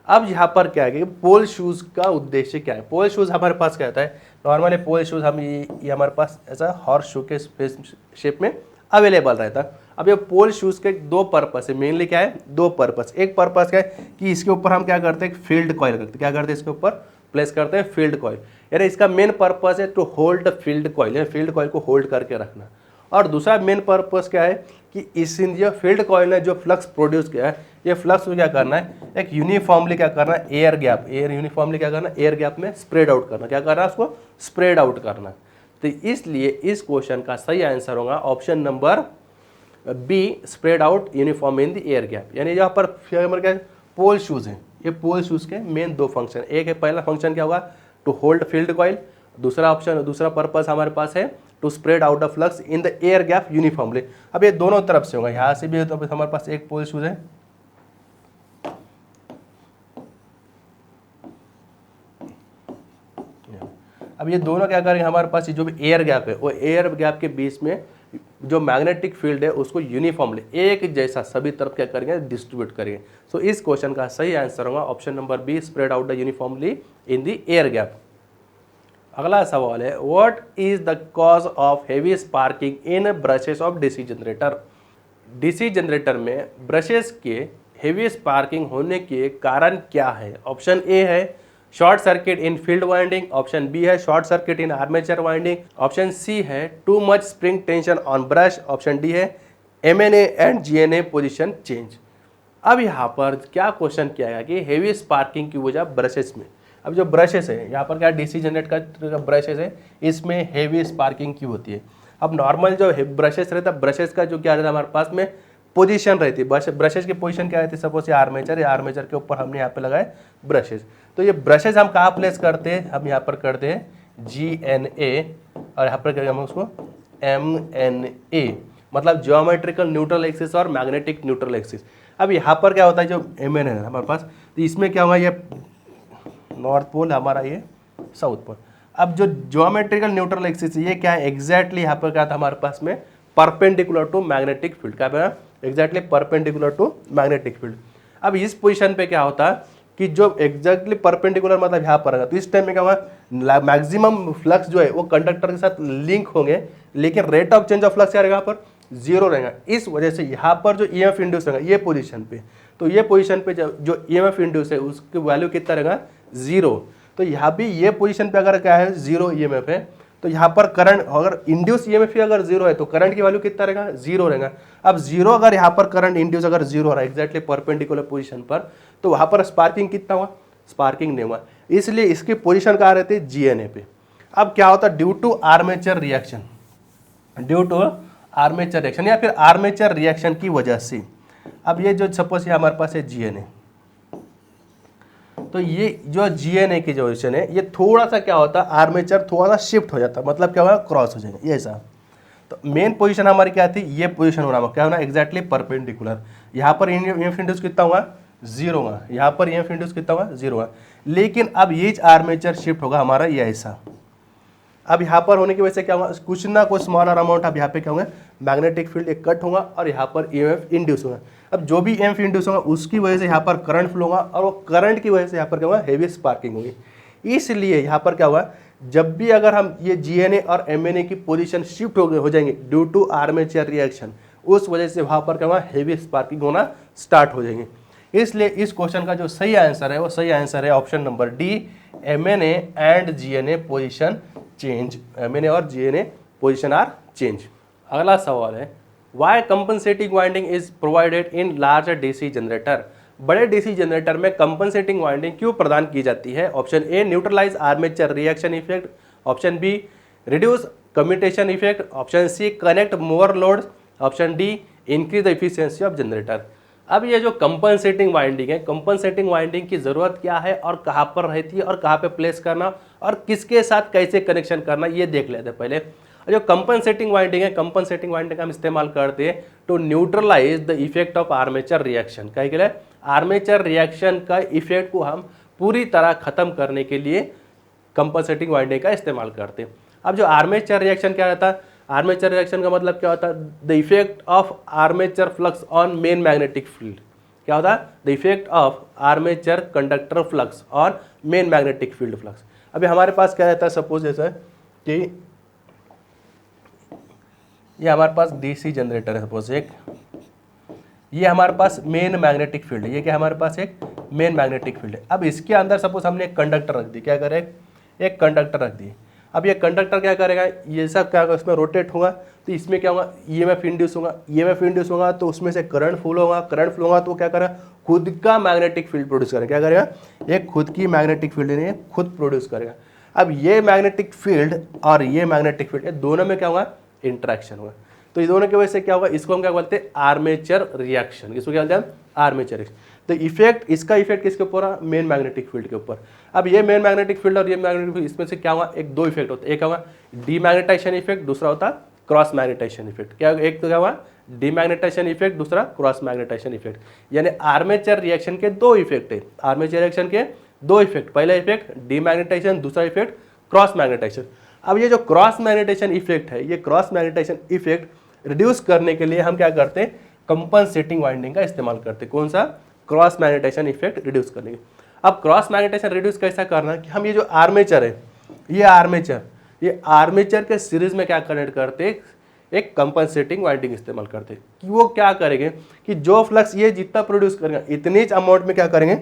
अब यहाँ पर क्या है कि पोल शूज का उद्देश्य क्या है? पोल शूज हमारे पास क्या होता है, नॉर्मली पोल शूज हम ये हमारे पास ऐसा हॉर्स शू के शेप में अवेलेबल रहता है। अब ये पोल शूज के दो पर्पस है, मेनली क्या है, दो पर्पस। एक पर्पस क्या है कि इसके ऊपर हम क्या करते हैं, फील्ड कॉइल करते हैं, क्या करते हैं, इसके ऊपर प्लेस करते हैं फील्ड कॉइल, यानी इसका मेन पर्पस है to hold the field coil, यानी फील्ड कॉइल को होल्ड करके रखना। और दूसरा मेन पर्पस क्या है कि इस जो फील्ड कॉइल ने जो फ्लक्स प्रोड्यूस किया है, ये फ्लक्स को क्या करना है, एक यूनिफॉर्मली क्या करना है, यूनिफॉर्मली क्या करना है, एयर गैप में स्प्रेड आउट करना, क्या करना है, उसको स्प्रेड आउट करना। तो इसलिए इस क्वेश्चन का सही आंसर होगा option number B, spread out uniform in the air gap. यानी यहाँ पर क्या पोल शूज है, ये पोल शूज के मेन दो फंक्शन, एक है पहला फंक्शन क्या होगा, टू होल्ड फील्ड कॉइल, दूसरा पर्पस हमारे पास है to spread out the flux in the air gap uniformly. अब ये दोनों तरफ से होगा, यहाँ से भी है तो हमारे पास एक पोल शूज है, अब ये दोनों क्या करेंगे, हमारे पास जो भी एयर गैप है वो एयर गैप के बीच में जो मैग्नेटिक फील्ड है उसको यूनिफॉर्मली एक जैसा सभी तरफ क्या करेंगे, डिस्ट्रीब्यूट करेंगे। सो इस क्वेश्चन का सही आंसर होगा option number B, spread out the uniformly in the air gap. अगला सवाल है what is the cause of heavy sparking in brushes of DC generator. DC generator में ब्रशेस के हेवी स्पार्किंग होने के कारण क्या है? ऑप्शन ए है short circuit in field winding, option B है short circuit in armature winding, option C है too much spring tension on brush, option D है MNA and GNA position change. अब यहाँ पर क्या क्वेश्चन किया गया कि हेवी स्पार्किंग की वजह ब्रशेस में, अब जो ब्रशेस है यहाँ पर क्या डीसी जनरेट का ब्रशेस है, इसमें हेवी स्पार्किंग क्यों होती है? अब नॉर्मल जो ब्रशेस रहता है, ब्रशेस का जो क्या रहता है हमारे पास में पोजीशन रहती है, ब्रशेस की पोजीशन क्या रहती है, सपोज ये आर्मेचर के ऊपर हमने यहाँ पे लगाए ब्रशेस, तो ये ब्रशेस हम कहाँ प्लेस करते हैं, हम यहाँ पर करते हैं GNA और यहाँ पर करेंगे हम उसको MNA, मतलब ज्योमेट्रिकल न्यूट्रल एक्सिस और मैग्नेटिक न्यूट्रल एक्सिस। अब यहाँ पर क्या होता है जो MNA है हमारे पास, तो इसमें क्या होगा, ये नॉर्थ पोल हमारा, ये साउथ पोल। अब जो ज्योमेट्रिकल न्यूट्रल एक्सिस ये क्या है, एग्जैक्टली यहाँ पर क्या था हमारे पास में परपेंडिकुलर टू मैग्नेटिक फील्ड, क्या है exactly perpendicular to magnetic field. अब इस पोजीशन पे क्या होता है कि जो एग्जैक्टली परपेंडिकुलर मतलब यहाँ पर है, तो इस टाइम में क्या होगा, मैक्सिमम फ्लक्स जो है वो कंडक्टर के साथ लिंक होंगे, लेकिन rate of change of flux क्या रहेगा, यहाँ पर जीरो रहेगा। इस वजह से यहाँ पर जो EMF इंड्यूस रहेगा ये पोजीशन पे, तो ये पोजीशन पे जो EMF इंड्यूस है उसकी वैल्यू कितना रहेगा, जीरो। तो यहाँ भी ये पोजीशन पे अगर क्या है, जीरो EMF है, तो यहाँ पर करंट अगर इंड्यूस EMF अगर जीरो है तो करंट की वैल्यू कितना रहेगा, जीरो रहेगा। अब जीरो अगर यहाँ पर करंट इंड्यूस अगर जीरो हो रहा है एग्जैक्टली परपेंडिकुलर पोजीशन पर, तो वहाँ पर स्पार्किंग कितना हुआ, स्पार्किंग नहीं हुआ, इसलिए इसकी पोजीशन कहाँ रहती है, GNA पे। अब क्या होता है, ड्यू टू आर्मेचर रिएक्शन या फिर आर्मेचर रिएक्शन की वजह से, अब ये जो सपोज ये हमारे पास है GNA, तो ये जो GNA की जो पोजीशन है ये थोड़ा सा क्या होता है, आर्मेचर थोड़ा सा शिफ्ट हो जाता है, मतलब क्या होगा, क्रॉस हो जाएगा ये ऐसा। तो मेन पोजीशन हमारी क्या थी, ये पोजीशन होना क्या होना, एग्जैक्टली परपेंडिकुलर। यहाँ पर EMF इंड्यूस कितना हुआ, जीरो हुआ, यहाँ पर EMF इंड्यूस कितना हुआ, जीरो हुआ। लेकिन अब ये आर्मेचर शिफ्ट होगा हमारा ये ऐसा, अब यहाँ पर होने की वजह से क्या होगा, कुछ ना कुछ स्मॉलर अमाउंट, अब यहाँ पे क्या होगा, मैग्नेटिक फील्ड एक कट होगा और यहाँ पर EMF इंड्यूस होगा। अब जो भी EMF इंड्यूस होगा उसकी वजह से यहाँ पर करंट फ्लो होगा और वो करंट की वजह से यहाँ पर क्या होगा, हेवी स्पार्किंग होगी। इसलिए यहाँ पर क्या हुआ, जब भी अगर हम ये GNA और MNA की पोजीशन शिफ्ट हो जाएंगे ड्यू टू आर्मेचर रिएक्शन, उस वजह से वहाँ पर क्या हुआ, हेवी स्पार्किंग होना स्टार्ट हो जाएंगे। इसलिए इस क्वेश्चन का जो सही आंसर है वो सही आंसर है option number D, MNA and GNA position change, MNA और GNA पोजीशन आर चेंज। अगला सवाल है why compensating winding is provided in larger DC generator. बड़े DC जनरेटर में कंपनसेटिंग वाइंडिंग क्यों प्रदान की जाती है? Option A, neutralise armature reaction effect, option B, reduce commutation effect, option C connect more load, option D increase the efficiency of generator. अब ये जो कंपनसेटिंग वाइंडिंग है, कंपनसेटिंग वाइंडिंग की ज़रूरत क्या है और कहाँ पर रहती है और कहाँ पे प्लेस करना और किसके साथ कैसे कनेक्शन करना, ये देख लेते हैं पहले। जो कंपनसेटिंग वाइंडिंग है, कंपनसेटिंग वाइंडिंग हम इस्तेमाल करते हैं to neutralise the effect of armature reaction. कहीं के लिए आर्मेचर रिएक्शन का इफेक्ट को हम पूरी तरह खत्म करने के लिए कंपनसेटिंग वाइंडिंग का इस्तेमाल करते हैं। अब जो आर्मेचर रिएक्शन क्या रहता है, आर्मेचर रिएक्शन का मतलब क्या होता है, the effect of armature flux on main magnetic field. क्या होता है, the effect of armature conductor flux on main magnetic field flux. अभी हमारे पास क्या रहता है, सपोज जैसा कि ये हमारे पास डीसी जनरेटर है, सपोज एक ये हमारे पास मेन मैग्नेटिक फील्ड है, ये क्या हमारे पास एक मेन मैग्नेटिक फील्ड है। अब इसके अंदर सपोज हमने एक कंडक्टर रख दी, क्या करें, एक कंडक्टर रख दी। अब ये कंडक्टर क्या करेगा, ये सब क्या होगा, इसमें रोटेट होगा तो इसमें क्या होगा, ईएमएफ इंड्यूस होगा, ईएमएफ इंड्यूस होगा तो उसमें से करंट फ्लो होगा, करंट फ्लो होगा तो क्या करेगा, खुद का मैग्नेटिक फील्ड प्रोड्यूस करेगा। क्या करेगा, एक खुद की मैग्नेटिक फील्ड है, खुद प्रोड्यूस करेगा। अब ये मैग्नेटिक फील्ड और ये मैग्नेटिक फील्ड, दोनों में क्या होगा, इंटरेक्शन होगा। तो इस दोनों की वजह से क्या होगा, इसको हम क्या बोलते हैं, आर्मेचर रिएक्शन। इसको क्या बोलते हैं, आर्मेचर रिएक्शन। तो इफेक्ट, इसका इफेक्ट किसके ऊपर है, मेन मैग्नेटिक फील्ड के ऊपर। अब ये मेन मैग्नेटिक फील्ड और ये मैग्नेटिक फील्ड, इसमें से क्या हुआ, एक दो इफेक्ट होता है, एक हुआ डीमैग्नेटाइजेशन इफेक्ट, दूसरा होता क्रॉस मैग्नेटाइजेशन इफेक्ट। क्या, एक तो क्या हुआ डीमैग्नेटाइजेशन इफेक्ट, दूसरा क्रॉस मैग्नेटाइजेशन इफेक्ट। यानी आर्मेचर रिएक्शन के दो इफेक्ट है, आर्मेचर रिएक्शन के दो इफेक्ट, पहला इफेक्ट डीमैग्नेटाइजेशन, दूसरा इफेक्ट क्रॉस मैग्नेटाइजेशन। अब ये जो क्रॉस मैग्नेटाइजेशन इफेक्ट है, ये क्रॉस मैग्नेटाइजेशन इफेक्ट रिड्यूस करने के लिए हम क्या करते हैं, कंपनसेटिंग वाइंडिंग का इस्तेमाल करते हैं। कौन सा, क्रॉस मैग्नेटाइजेशन इफेक्ट रिड्यूस करने के। अब क्रॉस मैग्नेटाइजेशन रिड्यूस कैसा करना कि हम ये जो आर्मेचर है, ये आर्मेचर के सीरीज में क्या कनेक्ट करते हैं, एक कंपनसेटिंग वाइंडिंग इस्तेमाल करते हैं। कि वो क्या करेंगे कि जो फ्लक्स ये जितना प्रोड्यूस करेंगे इतनी अमाउंट में क्या करेंगे,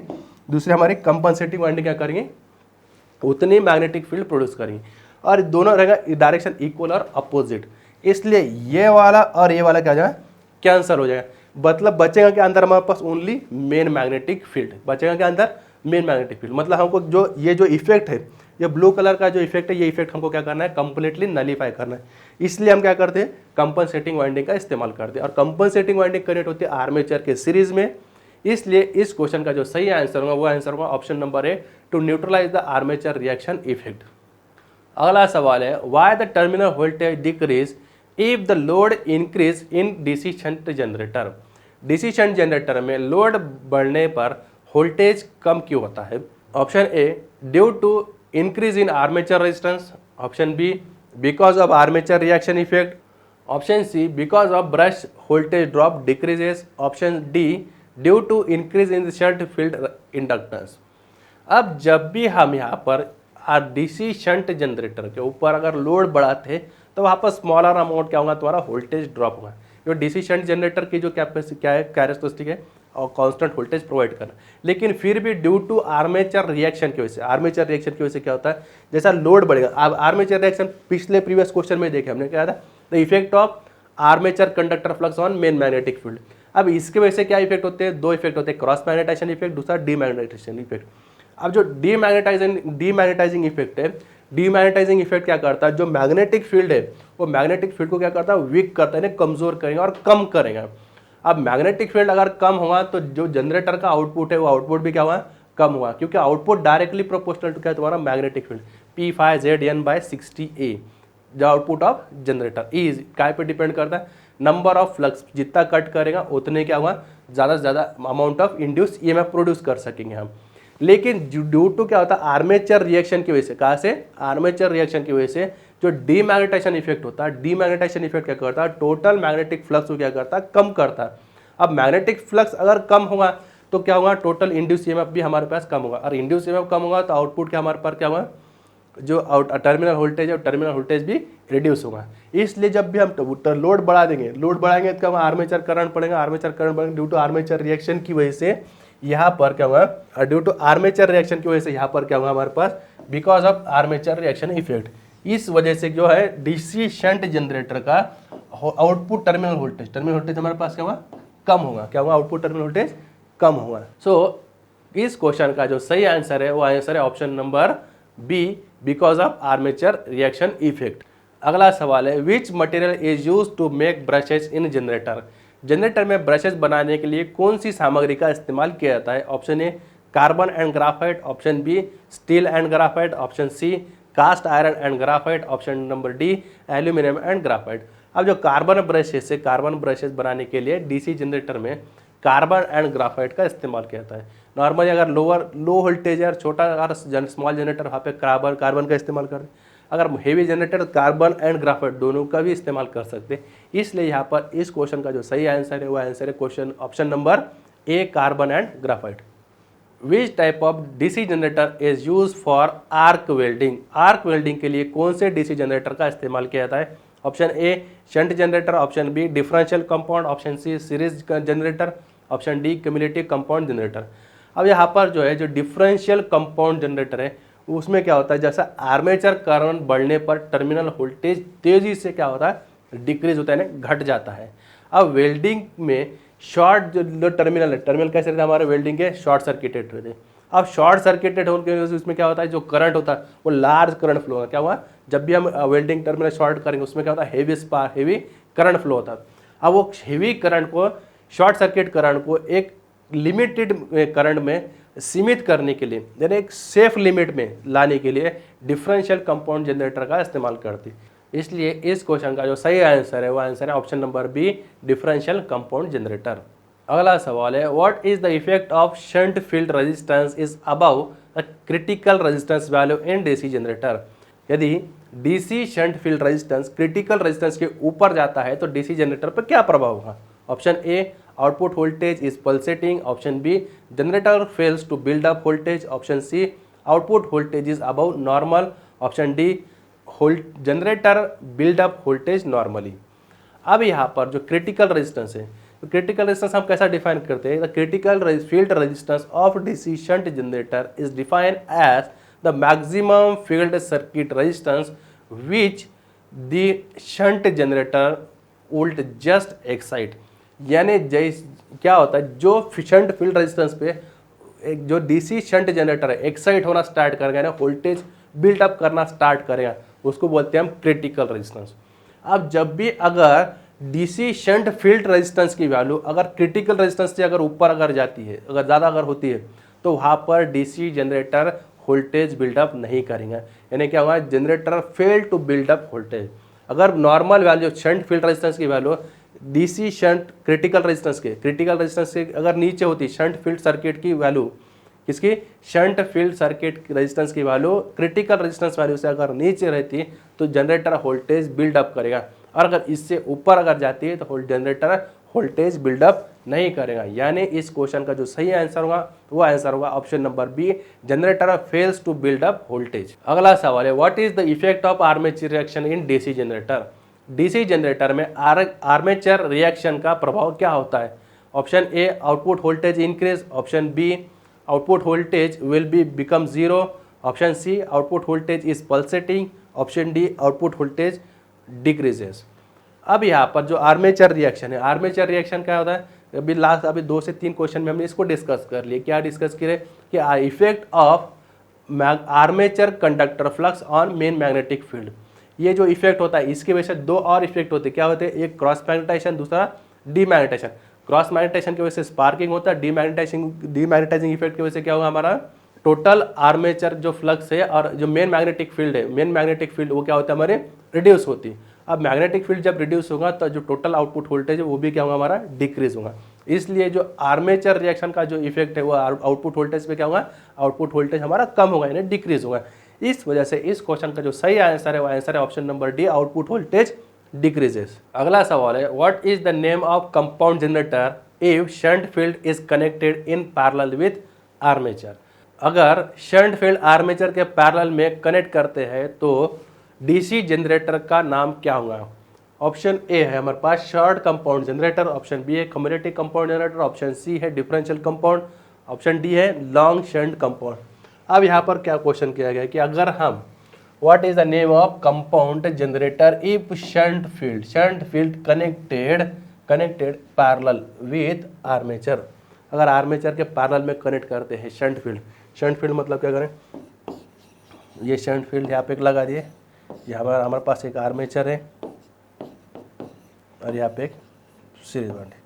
दूसरे हमारी कंपनसेटिंग वाइंडिंग क्या करेंगे, उतनी मैग्नेटिक फील्ड प्रोड्यूस करेंगे। और दोनों रहेगा डायरेक्शन इक्वल और अपोजिट, इसलिए ये वाला और ये वाला क्या हो जाएगा, कैंसिल हो जाएगा। मतलब बचेगा के अंदर हमारे पास ओनली मेन मैग्नेटिक फील्ड, बचेगा के अंदर मेन मैग्नेटिक फील्ड। मतलब हमको जो ये जो इफेक्ट है, ये ब्लू कलर का जो इफेक्ट है, ये इफेक्ट हमको क्या करना है, कंप्लीटली नलीफाई करना है। इसलिए हम क्या करते हैं, कंपनसेटिंग वाइंडिंग का इस्तेमाल करते हैं। और कंपनसेटिंग वाइंडिंग कनेक्ट होती है आर्मेचर के सीरीज में। इसलिए इस क्वेश्चन का जो सही आंसर होगा वो आंसर होगा option number A, to neutralise the armature reaction effect. अगला सवाल है, why the terminal voltage decrease if the load increase in DC shunt generator. DC shunt generator में लोड बढ़ने पर वोल्टेज कम क्यों होता है। Option A, due to increase in armature resistance, option B because of armature reaction effect, option C because of brush voltage drop decreases, option D due to increase in the shunt field inductance. अब जब भी हम यहाँ पर DC shunt generator के ऊपर अगर load बढ़ाते हैं तो वहाँ पर स्मॉलर अमाउंट क्या होगा, तुम्हारा वोल्टेज ड्रॉप होगा। जो डीसी शंट जनरेटर की जो क्या है, कैरेक्टरिस्टिक है और कांस्टेंट वोल्टेज प्रोवाइड करना। लेकिन फिर भी ड्यू टू आर्मेचर रिएक्शन की वजह से, आर्मेचर रिएक्शन की वजह से क्या होता है, जैसा लोड बढ़ेगा। अब आर्मेचर रिएक्शन पिछले प्रीवियस क्वेश्चन में देखे हमने, क्या था, the effect of armature conductor flux on main magnetic field. अब इसके वजह से क्या इफेक्ट होते हैं, दो इफेक्ट होते हैं, क्रॉस मैग्नेटाइजेशन इफेक्ट, दूसरा डीमैग्नेटाइजेशन इफेक्ट। अब जो डीमैग्नेटाइजिंग इफेक्ट है, डीमैग्नेटाइजिंग इफेक्ट क्या करता है, जो मैग्नेटिक फील्ड है वो मैग्नेटिक फील्ड को क्या करता है, वीक करता है, कमजोर करेगा और कम करेगा। अब मैग्नेटिक फील्ड अगर कम होगा तो जो जनरेटर का आउटपुट है वो आउटपुट भी क्या हुआ, कम हुआ, क्योंकि आउटपुट डायरेक्टली प्रोपोर्शनल टू क्या है, तुम्हारा मैग्नेटिक फील्ड P5ZN/60A। जो आउटपुट ऑफ जनरेटर इज काय पे डिपेंड करता है, नंबर ऑफ फ्लक्स, जितना कट करेगा उतने क्या हुआ, ज़्यादा से ज़्यादा amount of induce EMF produce कर सकेंगे हम। लेकिन ड्यू टू क्या होता है, आर्मेचर रिएक्शन की वजह से, कहाँ से, आर्मेचर रिएक्शन की वजह से जो डीमैग्नेटाइजेशन इफेक्ट होता है, डीमैग्नेटाइजेशन इफेक्ट क्या करता है, टोटल मैग्नेटिक फ्लक्स को क्या करता है, कम करता है। अब मैग्नेटिक फ्लक्स अगर कम होगा तो क्या होगा, टोटल इंड्यूस ईएमएफ भी हमारे पास कम होगा, और इंड्यूस ईएमएफ कम होगा तो आउटपुट क्या हमारे पास क्या होगा, जो टर्मिनल वोल्टेज है टर्मिनल वोल्टेज भी रिड्यूस होगा। इसलिए जब भी हम लोड बढ़ा देंगे, लोड बढ़ाएंगे तो क्या होगा, आर्मेचर करंट पड़ेगा, आर्मेचर करंट पड़ेगा, ड्यू टू आर्मेचर रिएक्शन की वजह से यहाँ पर क्या होगा, ड्यू टू आर्मेचर रिएक्शन की वजह से यहाँ पर क्या होगा हमारे पास, because of armature reaction effect. इस वजह से जो है डीसी शंट जनरेटर का आउटपुट टर्मिनल वोल्टेज हमारे पास क्या होगा, कम होगा, क्या होगा, आउटपुट टर्मिनल वोल्टेज कम होगा। सो इस क्वेश्चन का जो सही आंसर है वो आंसर है option number B, because of armature reaction effect. अगला सवाल है which material is use to make brushes in generator. Generator में ब्रशेज बनाने के लिए कौन सी सामग्री का इस्तेमाल किया जाता है। Option A carbon and graphite, option B steel and graphite, option C cast iron and graphite, option number D aluminium and graphite. अब जो कार्बन ब्रशेज से कार्बन ब्रशेज बनाने के लिए डीसी जनरेटर में कार्बन एंड ग्राफाइट का इस्तेमाल किया जाता है। नॉर्मली अगर लो वोल्टेज या छोटा अगर स्मॉल जनरेटर वहाँ पे कार्बन का इस्तेमाल कर, अगर heavy generator carbon and graphite दोनों का भी इस्तेमाल कर सकते हैं। इसलिए यहाँ पर इस क्वेश्चन का जो सही आंसर है वो आंसर है question option number A carbon and graphite. Which type of DC generator is use for arc welding. Arc welding के लिए कौन से डीसी जनरेटर का इस्तेमाल किया जाता है। Option A shunt generator, option B differential compound, option C series generator, option D cumulative compound generator. अब यहाँ पर जो है जो डिफरेंशियल कंपाउंड जनरेटर है उसमें क्या होता है, जैसा आर्मेचर करंट बढ़ने पर टर्मिनल वोल्टेज तेजी से क्या होता है डिक्रीज होता है ना घट जाता है। अब वेल्डिंग में शॉर्ट जो टर्मिनल है, टर्मिनल कैसे रहते हैं हमारे वेल्डिंग के शॉर्ट सर्किटेड रहते हैं। अब शॉर्ट सर्किटेड होने की वजह से उसमें क्या होता है जो करंट होता है वो लार्ज करंट फ्लो होता है। क्या हुआ जब भी हम वेल्डिंग टर्मिनल शॉर्ट करेंगे उसमें क्या होता है हेवी करंट फ्लो होता है। अब वो हेवी करंट को शॉर्ट सर्किट करंट को एक लिमिटेड करंट में सीमित करने के लिए यानी एक सेफ लिमिट में लाने के लिए डिफरेंशियल कंपाउंड जनरेटर का इस्तेमाल करती है। इसलिए इस क्वेश्चन का जो सही आंसर है वो आंसर है option number B differential compound generator. अगला सवाल है what is the effect of shunt field resistance is above the critical resistance value in DC generator. यदि DC shunt field resistance critical resistance के ऊपर जाता है तो डीसी जनरेटर पर क्या प्रभाव होगा। Option A output voltage is pulsating, option B generator fails to build up voltage, option C output voltage is above normal, option D generator build up voltage normally. अब यहाँ पर जो क्रिटिकल रेजिस्टेंस है तो क्रिटिकल रेजिस्टेंस हम कैसा define करते हैं, the critical field resistance of DC shunt generator is defined as the maximum field circuit resistance which the shunt generator volt just excite. यानी क्या होता है जो शंट फील्ड रेजिस्टेंस पे एक जो डीसी शंट जनरेटर है एक्साइट होना स्टार्ट करेगा ना वोल्टेज बिल्डअप करना स्टार्ट करेगा उसको बोलते हैं हम क्रिटिकल रेजिस्टेंस। अब जब भी अगर डीसी शंट फील्ड रेजिस्टेंस की वैल्यू अगर क्रिटिकल रेजिस्टेंस से अगर ऊपर अगर जाती है अगर ज़्यादा अगर होती है तो वहाँ पर डीसी जनरेटर वोल्टेज बिल्डअप नहीं करेंगे। यानी क्या हुआ generator fail to build up voltage. अगर normal value shunt field resistance की value DC shunt critical resistance से अगर नीचे होती शंट फील्ड सर्किट की वैल्यू किसकी शंट फील्ड सर्किट रेजिस्टेंस की वैल्यू क्रिटिकल रेजिस्टेंस वैल्यू से अगर नीचे रहती तो जनरेटर वोल्टेज बिल्डअप करेगा और अगर इससे ऊपर अगर जाती है तो जनरेटर वोल्टेज बिल्डअप नहीं करेगा। यानी इस क्वेश्चन का जो सही आंसर होगा वो आंसर होगा option number B generator fails to build up voltage. अगला सवाल है what is the effect of armature reaction in DC generator. DC generator में आर्मेचर रिएक्शन का प्रभाव क्या होता है। Option A output voltage increase, option B output voltage will be become zero, option C output voltage is pulsating, option D output voltage decreases. अब यहाँ पर जो आर्मेचर रिएक्शन है आर्मेचर रिएक्शन क्या होता है अभी 2 से 3 क्वेश्चन में हमने इसको डिस्कस कर लिया। क्या डिस्कस किए कि effect of armature conductor flux on main magnetic field. ये जो इफेक्ट होता है इसकी वजह से 2 और इफेक्ट होते हैं। क्या होते हैं एक क्रॉस मैग्नेटाइजेशन दूसरा डीमैग्नेटाइजेशन। क्रॉस मैग्नेटाइजेशन की वजह से स्पार्किंग होता है, डीमैग्नेटाइजिंग इफेक्ट की वजह से क्या होगा हमारा टोटल आर्मेचर जो फ्लक्स है और जो मेन मैग्नेटिक फील्ड है मेन मैग्नेटिक फील्ड वो क्या होता है हमारे रिड्यूस होती है। अब मैग्नेटिक फील्ड जब रिड्यूस होगा तो जो टोटल आउटपुट वोल्टेज है वो भी क्या होगा हमारा डिक्रीज होगा। इसलिए जो आर्मेचर रिएक्शन का जो इफेक्ट है वो आउटपुट वोल्टेज पे क्या होगा आउटपुट वोल्टेज हमारा कम होगा यानी डिक्रीज होगा। इस वजह से इस क्वेश्चन का जो सही आंसर है वो आंसर है option number D output voltage decreases. अगला सवाल है what is the name of compound generator if shunt field is connected in parallel with armature. अगर शंट फील्ड आर्मेचर के पैरेलल में कनेक्ट करते हैं तो डीसी जनरेटर का नाम क्या होगा। ऑप्शन ए है हमारे पास short compound generator, option B है cumulative compound generator, option C है डिफरेंशियल कंपाउंड, ऑप्शन डी है लॉन्ग शंट कंपाउंड। अब यहाँ पर क्या क्वेश्चन किया गया कि अगर हम what is the name of compound generator if shunt field connected parallel with armature. अगर आर्मेचर के पैरेलल में कनेक्ट करते हैं शंट फील्ड मतलब क्या करें ये शंट फील्ड यहाँ पे लगा दिए यहाँ हमारे पास एक आर्मेचर है और यहाँ पे एक सीरीज वाइंड है।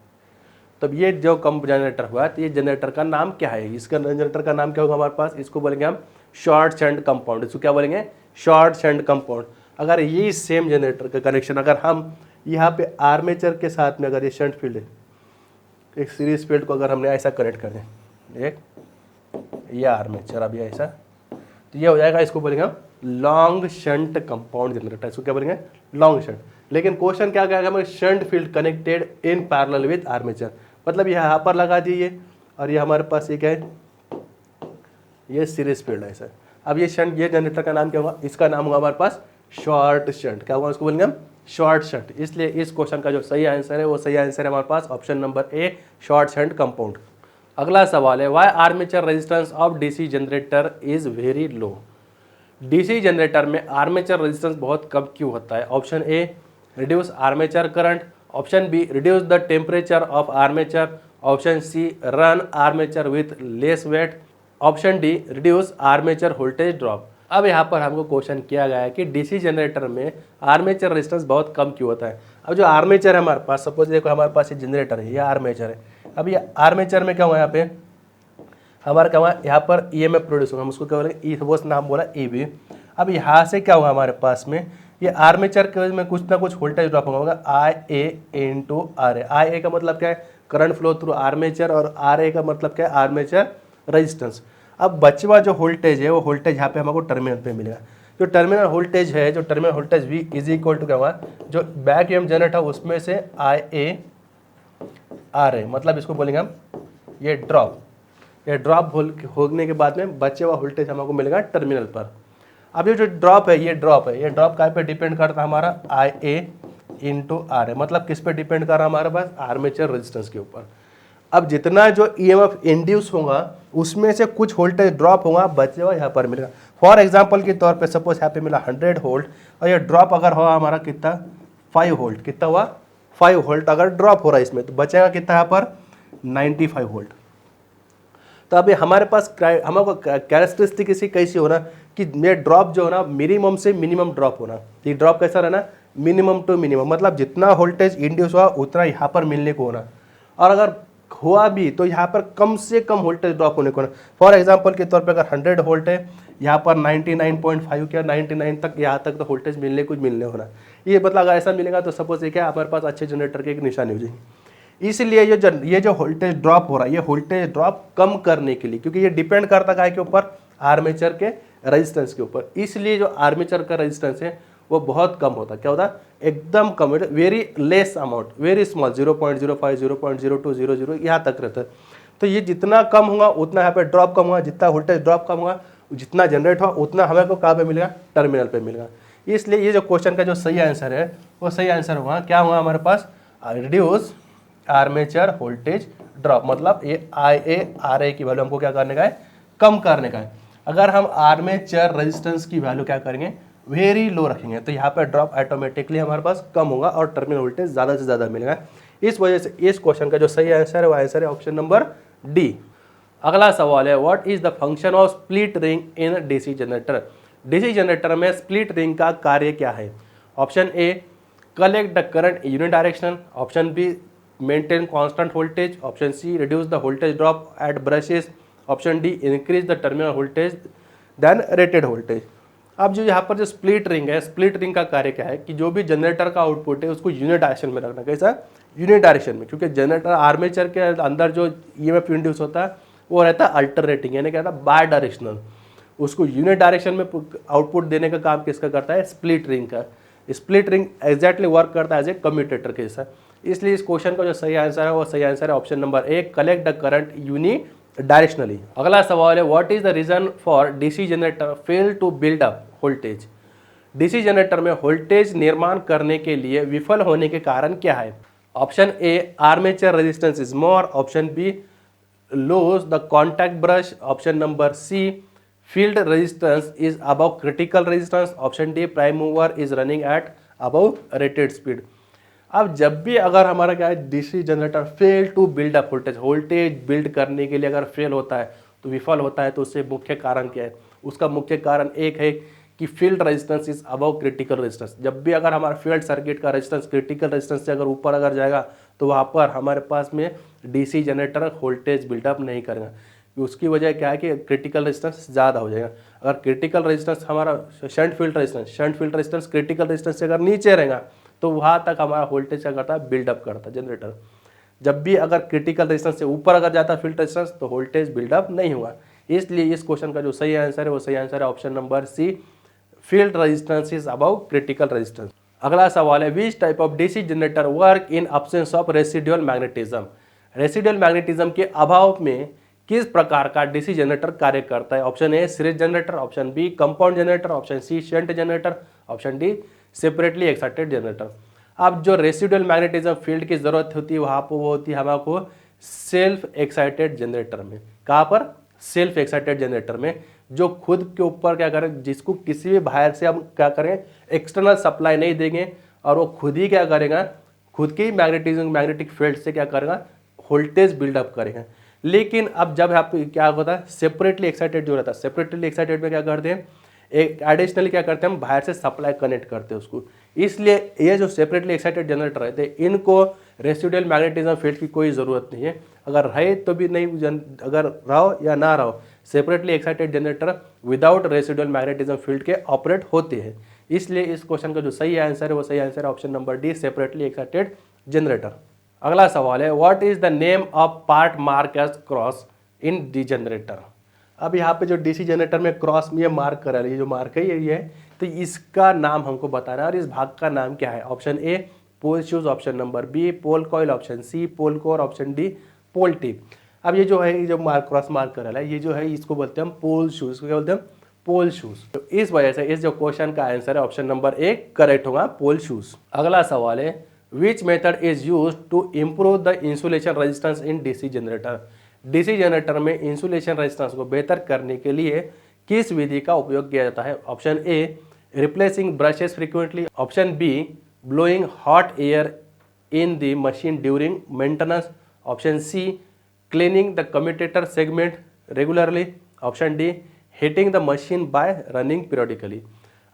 तब ये जो कम जनरेटर हुआ तो ये जनरेटर का नाम क्या है, इसका जनरेटर का नाम क्या होगा हमारे पास, इसको बोलेंगे हम शॉर्ट शंट कंपाउंड। इसको क्या बोलेंगे, शॉर्ट शंट कंपाउंड। अगर ये सेम जनरेटर का कनेक्शन अगर हम यहाँ पे आर्मेचर के साथ में अगर ये शंट फील्ड है, एक सीरीज फील्ड को अगर हमने ऐसा कनेक्ट कर दें, एक ये आर्मेचर अब ये ऐसा, तो ये हो जाएगा, इसको बोलेंगे हम लॉन्ग शंट कंपाउंड जनरेटर। इसको क्या बोलेंगे, लॉन्ग शंट। लेकिन क्वेश्चन क्या कहेगा हमें, shunt field connected in parallel with armature, मतलब यहाँ पर लगा दीजिए और ये हमारे पास एक है ये सीरीज फील्ड है सर। अब ये शंट, ये जनरेटर का नाम क्या होगा, इसका नाम होगा हमारे पास शॉर्ट शंट। क्या होगा, इसको बोलेंगे हम शॉर्ट शंट। इसलिए इस क्वेश्चन का जो सही आंसर है वो सही आंसर है हमारे पास option number A, short shunt compound. अगला सवाल है, why armature resistance of DC generator is very low. DC generator में आर्मेचर रेजिस्टेंस बहुत कम क्यों होता है। Option A, reduce armature current. Option B, reduce the temperature of armature. Option C, run armature with less weight. Option D, reduce armature voltage drop. अब यहाँ पर हमको क्वेश्चन किया गया है कि डीसी जनरेटर में आर्मेचर रेजिस्टेंस बहुत कम क्यों होता है। अब जो आर्मेचर है हमारे पास, सपोज देखो हमारे पास ये जनरेटर है, ये आर्मेचर है। अब ये आर्मेचर में क्या हुआ, यहाँ पे हमारा क्या हुआ, यहाँ पर ईएमएफ प्रोड्यूस होगा, हम उसको क्या बोलेंगे, सपोज नाम बोला ईबी। अब यहाँ से क्या हुआ हमारे पास में, ये आर्मेचर के में कुछ ना कुछ वोल्टेज ड्रॉप होगा, आई ए इंटू आर ए। आई ए का मतलब क्या है, करंट फ्लो थ्रू आर्मेचर, और आर ए का मतलब क्या है, आर्मेचर रेजिस्टेंस। अब बचवा जो वोल्टेज है वो वोल्टेज यहाँ पे हमको टर्मिनल पे मिलेगा। जो टर्मिनल वोल्टेज है, जो terminal voltage V is equal to क्या हुआ, जो बैक ईएमएफ जनरेट है उसमें से आई ए आर ए, मतलब इसको बोलेंगे हम ये ड्रॉप। ये ड्रॉप होने के बाद में बचे हुआ वोल्टेज हमको मिलेगा टर्मिनल पर। अब ये जो ड्रॉप है, ये ड्रॉप है, ये ड्रॉप काय पे डिपेंड करता है हमारा, आई ए इंटू आर ए, मतलब किस पे डिपेंड कर रहा है हमारे पास, आर्मेचर रेजिस्टेंस के ऊपर। अब जितना जो ईएमएफ इंड्यूस होगा उसमें से कुछ वोल्टेज ड्रॉप होगा, बचे हुआ यहाँ पर मिलेगा। फॉर एग्जांपल के तौर पे सपोज यहाँ पे मिला 100 वोल्ट और ये ड्रॉप अगर हुआ हमारा कितना, 5 वोल्ट, कितना हुआ, 5 वोल्ट अगर ड्रॉप हो रहा है इसमें, तो बचेगा कितना यहाँ पर, 95 वोल्ट। तो अभी हमारे पास हमको कैरेक्टरिस्टिक इसी कैसी होना कि ये ड्रॉप जो होना मिनिमम से मिनिमम ड्रॉप होना। ये ड्रॉप कैसा रहना, मिनिमम टू मिनिमम, मतलब जितना वोल्टेज इंड्यूस हुआ उतना यहाँ पर मिलने को होना, और अगर हुआ भी तो यहाँ पर कम से कम वोल्टेज ड्रॉप होने को होना। फॉर एग्जांपल के तौर पे अगर 100 वोल्ट है, यहाँ पर 99.5 क्या 99 तक, यहाँ तक तो वोल्टेज मिलने होना। ये मतलब अगर ऐसा मिलेगा तो सपोज ये क्या हमारे पास अच्छे जनरेटर की एक निशानी हो जाएगी। इसलिए ये जो वोल्टेज ड्रॉप हो रहा है, ये वोल्टेज ड्रॉप कम करने के लिए, क्योंकि ये डिपेंड करता है के ऊपर, आर्मेचर के रेजिस्टेंस के ऊपर, इसलिए जो आर्मेचर का रेजिस्टेंस है वो बहुत कम होता है। क्या होता है, एकदम कम, very less amount, very small, 0.05 0.02 00 यहाँ तक रहता है। तो ये जितना कम होगा उतना यहाँ पे ड्रॉप कम होगा, जितना वोल्टेज ड्रॉप कम होगा जितना जनरेट होगा उतना हमें को कहाँ पे मिलेगा, टर्मिनल पे मिलेगा। इसलिए ये जो क्वेश्चन का जो सही आंसर है वो सही आंसर होगा, क्या होगा हमारे पास, रिड्यूस आर्मेचर वोल्टेज ड्रॉप, मतलब ये आई ए आर ए की वैल्यू हमको क्या करने का है, कम करने का है। अगर हम आर्मेचर रेजिस्टेंस की वैल्यू क्या करेंगे, वेरी लो रखेंगे, तो यहाँ पे ड्रॉप ऑटोमेटिकली हमारे पास कम होगा और टर्मिनल वोल्टेज ज़्यादा से ज़्यादा मिलेगा। इस वजह से इस क्वेश्चन का जो सही आंसर है वो आंसर है ऑप्शन नंबर डी। अगला सवाल है, what is the function of split ring in DC generator. DC generator में स्प्लिट रिंग का कार्य क्या है। Option A, collect the current unidirectional. Option B, maintain constant voltage. Option C, reduce the voltage drop at brushes. Option D, increase the terminal voltage then rated voltage. अब जो यहाँ पर जो स्प्लिट रिंग है, स्प्लिट रिंग का कार्य क्या है कि जो भी जनरेटर का आउटपुट है उसको यूनिट डायरेक्शन में रखना। कैसा, यूनिट डायरेक्शन में, क्योंकि जनरेटर आर्मेचर के अंदर जो ईएमएफ इंड्यूस होता है वो रहता है अल्टरनेटिंग, यानी क्या रहता है, बाय डायरेक्शनल। उसको यूनिट डायरेक्शन में आउटपुट देने का काम किसका करता है, स्प्लिट रिंग का। स्प्लिट रिंग एग्जैक्टली वर्क करता है एज ए कम्यूटेटर के जैसा। इसलिए इस क्वेश्चन का जो सही आंसर है वो सही आंसर है option number A, collect the current unidirectionally. अगला सवाल है, what is the reason for DC generator fail to build up voltage. DC generator में वोल्टेज निर्माण करने के लिए विफल होने के कारण क्या है। Option A, armature resistance is more. Option B, loose the contact brush. Option number C, field resistance is above critical resistance. Option D, prime mover is running at above rated speed. अब जब भी अगर हमारा क्या है, DC generator fail to build up voltage, voltage build करने के लिए अगर फेल होता है तो विफल होता है, तो उससे मुख्य कारण क्या है, उसका मुख्य कारण एक है कि field resistance is above critical resistance. जब भी अगर हमारा फील्ड सर्किट का रेजिस्टेंस क्रिटिकल रेजिस्टेंस से अगर ऊपर अगर जाएगा तो वहाँ पर हमारे पास में डीसी जनरेटर वोल्टेज बिल्डअप नहीं करेगा। उसकी वजह क्या है कि क्रिटिकल रेजिस्टेंस ज़्यादा हो जाएगा। अगर क्रिटिकल रेजिस्टेंस हमारा shunt field resistance critical resistance से अगर नीचे रहेगा तो वहाँ तक हमारा वोल्टेज क्या करता है, बिल्डअप करता है जनरेटर। जब भी अगर क्रिटिकल रेजिस्टेंस से ऊपर अगर जाता है फील्ड रेजिस्टेंस तो वोल्टेज बिल्डअप नहीं होगा। इसलिए इस क्वेश्चन का जो सही आंसर है वो सही आंसर है option number C, field resistance is above critical resistance. अगला सवाल है which type of DC generator work in absence of residual magnetism. Residual magnetism के अभाव में किस प्रकार का डीसी जनरेटर कार्य करता है। Option A series generator, option B compound generator, option C shunt generator, option D separately excited generator. अब जो रेसिडुअल मैग्नेटिज्म फील्ड की जरूरत होती है वहां पर वो होती है हमारे सेल्फ एक्साइटेड जनरेटर में। कहाँ पर? सेल्फ एक्साइटेड जनरेटर में, जो खुद के ऊपर क्या करें, जिसको किसी भी बाहर से हम क्या करें एक्सटर्नल सप्लाई नहीं देंगे और वो खुद ही क्या करेगा, खुद के ही मैग्नेटिक फील्ड से क्या करेगा, वोल्टेज बिल्डअप करेगा। लेकिन अब जब यहाँ पे क्या होता है सेपरेटली एक्साइटेड जो रहता है, सेपरेटली एक्साइटेड में क्या करते हैं, एक एडिशनली क्या करते हैं हम बाहर से सप्लाई कनेक्ट करते हैं उसको। इसलिए ये जो सेपरेटली एक्साइटेड जनरेटर रहते हैं इनको रेसिडुअल मैग्नेटिज्म फील्ड की कोई ज़रूरत नहीं है। अगर रहे तो भी नहीं, अगर रहो या ना रहो, separately excited generator without residual magnetism field के ऑपरेट होते हैं। इसलिए इस क्वेश्चन का जो सही आंसर है वो सही आंसर है option number D, separately excited generator. अगला सवाल है what is the name of part mark as cross in D generator. अब यहाँ पे जो डीसी जनरेटर में क्रॉस में ये मार्क करा है, ये जो मार्क है ये है, तो इसका नाम हमको बताना है और इस भाग का नाम क्या है। Option A pole shoes, option number B pole coil, option C pole core, option D pole tip. अब ये जो है ये जो मार्क क्रॉस मार्क करा है ये जो है इसको बोलते हैं हम पोल शूज। क्या बोलते हैं? पोल शूज। तो इस वजह से इस जो क्वेश्चन का आंसर है ऑप्शन नंबर ए करेक्ट होगा, पोल शूज। अगला सवाल है which method is use to improve the insulation resistance in DC generator. DC generator में इंसुलेशन रेजिस्टेंस को बेहतर करने के लिए किस विधि का उपयोग किया जाता है। Option A replacing brushes frequently, option B blowing hot air in the machine during maintenance, option C cleaning the commutator segment regularly, option D heating the machine by running periodically.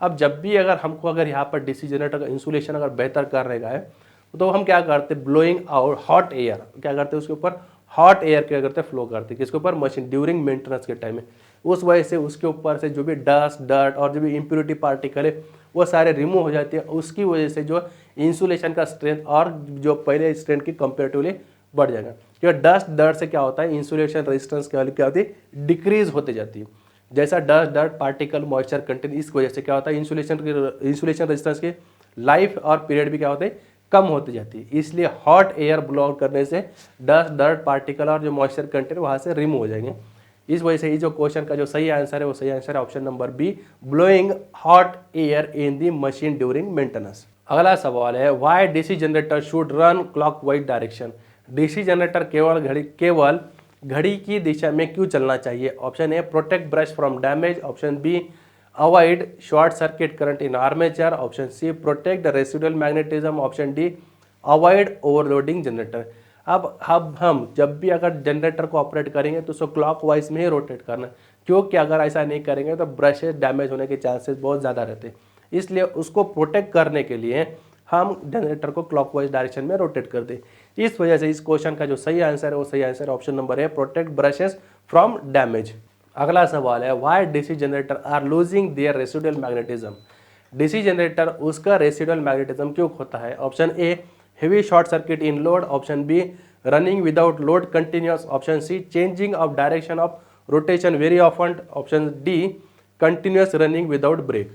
अब जब भी अगर हमको अगर यहाँ पर डीसी जनरेटर का insulation अगर बेहतर करने का है तो हम क्या करते हैं, ब्लोइंग आउट हॉट एयर क्या करते हैं, उसके ऊपर हॉट एयर क्या करते हैं, फ्लो करते हैं किसके ऊपर, मशीन ड्यूरिंग मेंटेनेंस के टाइम में। उस वजह से उसके ऊपर से जो भी डस्ट डर्ट और जो भी इम्प्योरिटी पार्टिकल है वो सारे रिमूव हो जाते हैं। उसकी वजह से जो इंसुलेशन का स्ट्रेंथ और जो पहले स्ट्रेंथ की कंपेरेटिवली बढ़ जाएगा। क्योंकि डस्ट डर्ट से क्या होता है, इंसुलेशन रेजिस्टेंस की वैल्यू क्या होती है, डिक्रीज होते जाती है। जैसा dust dirt particle moisture content, इस वजह से क्या होता है इंसुलेशन रेजिस्टेंस की लाइफ और पीरियड भी क्या होते हैं, कम होती जाती है। इसलिए हॉट एयर ब्लो करने से डस्ट डर्ट पार्टिकल और जो मॉइस्चर कंटेंट वहाँ से रिमूव हो जाएंगे। इस वजह से ये जो क्वेश्चन का जो सही आंसर है वो सही आंसर है option number B, blowing hot air in the machine during maintenance. अगला सवाल है why DC generator should run clockwise direction. DC generator केवल घड़ी की दिशा में क्यों चलना चाहिए। Option A protect brush from damage, option B avoid short circuit current in armature, option C protect the residual magnetism, option D avoid overloading generator. अब हम जब भी अगर जनरेटर को ऑपरेट करेंगे तो उसको क्लॉकवाइज में ही रोटेट करना, क्योंकि अगर ऐसा नहीं करेंगे तो ब्रशेज डैमेज होने के चांसेस बहुत ज़्यादा रहते हैं। इसलिए उसको प्रोटेक्ट करने के लिए हम जनरेटर को क्लॉकवाइज डायरेक्शन में रोटेट कर दें। इस वजह से इस क्वेश्चन का जो सही आंसर है वो सही आंसर है option number A, protect brushes from damage. अगला सवाल है why DC generator are losing their residual magnetism. DC generator उसका रेसिडुअल मैग्नेटिज्म क्यों होता है। Option A heavy short circuit in load, option B running without load continuous, option C changing of direction of rotation very often, option D continuous running without break.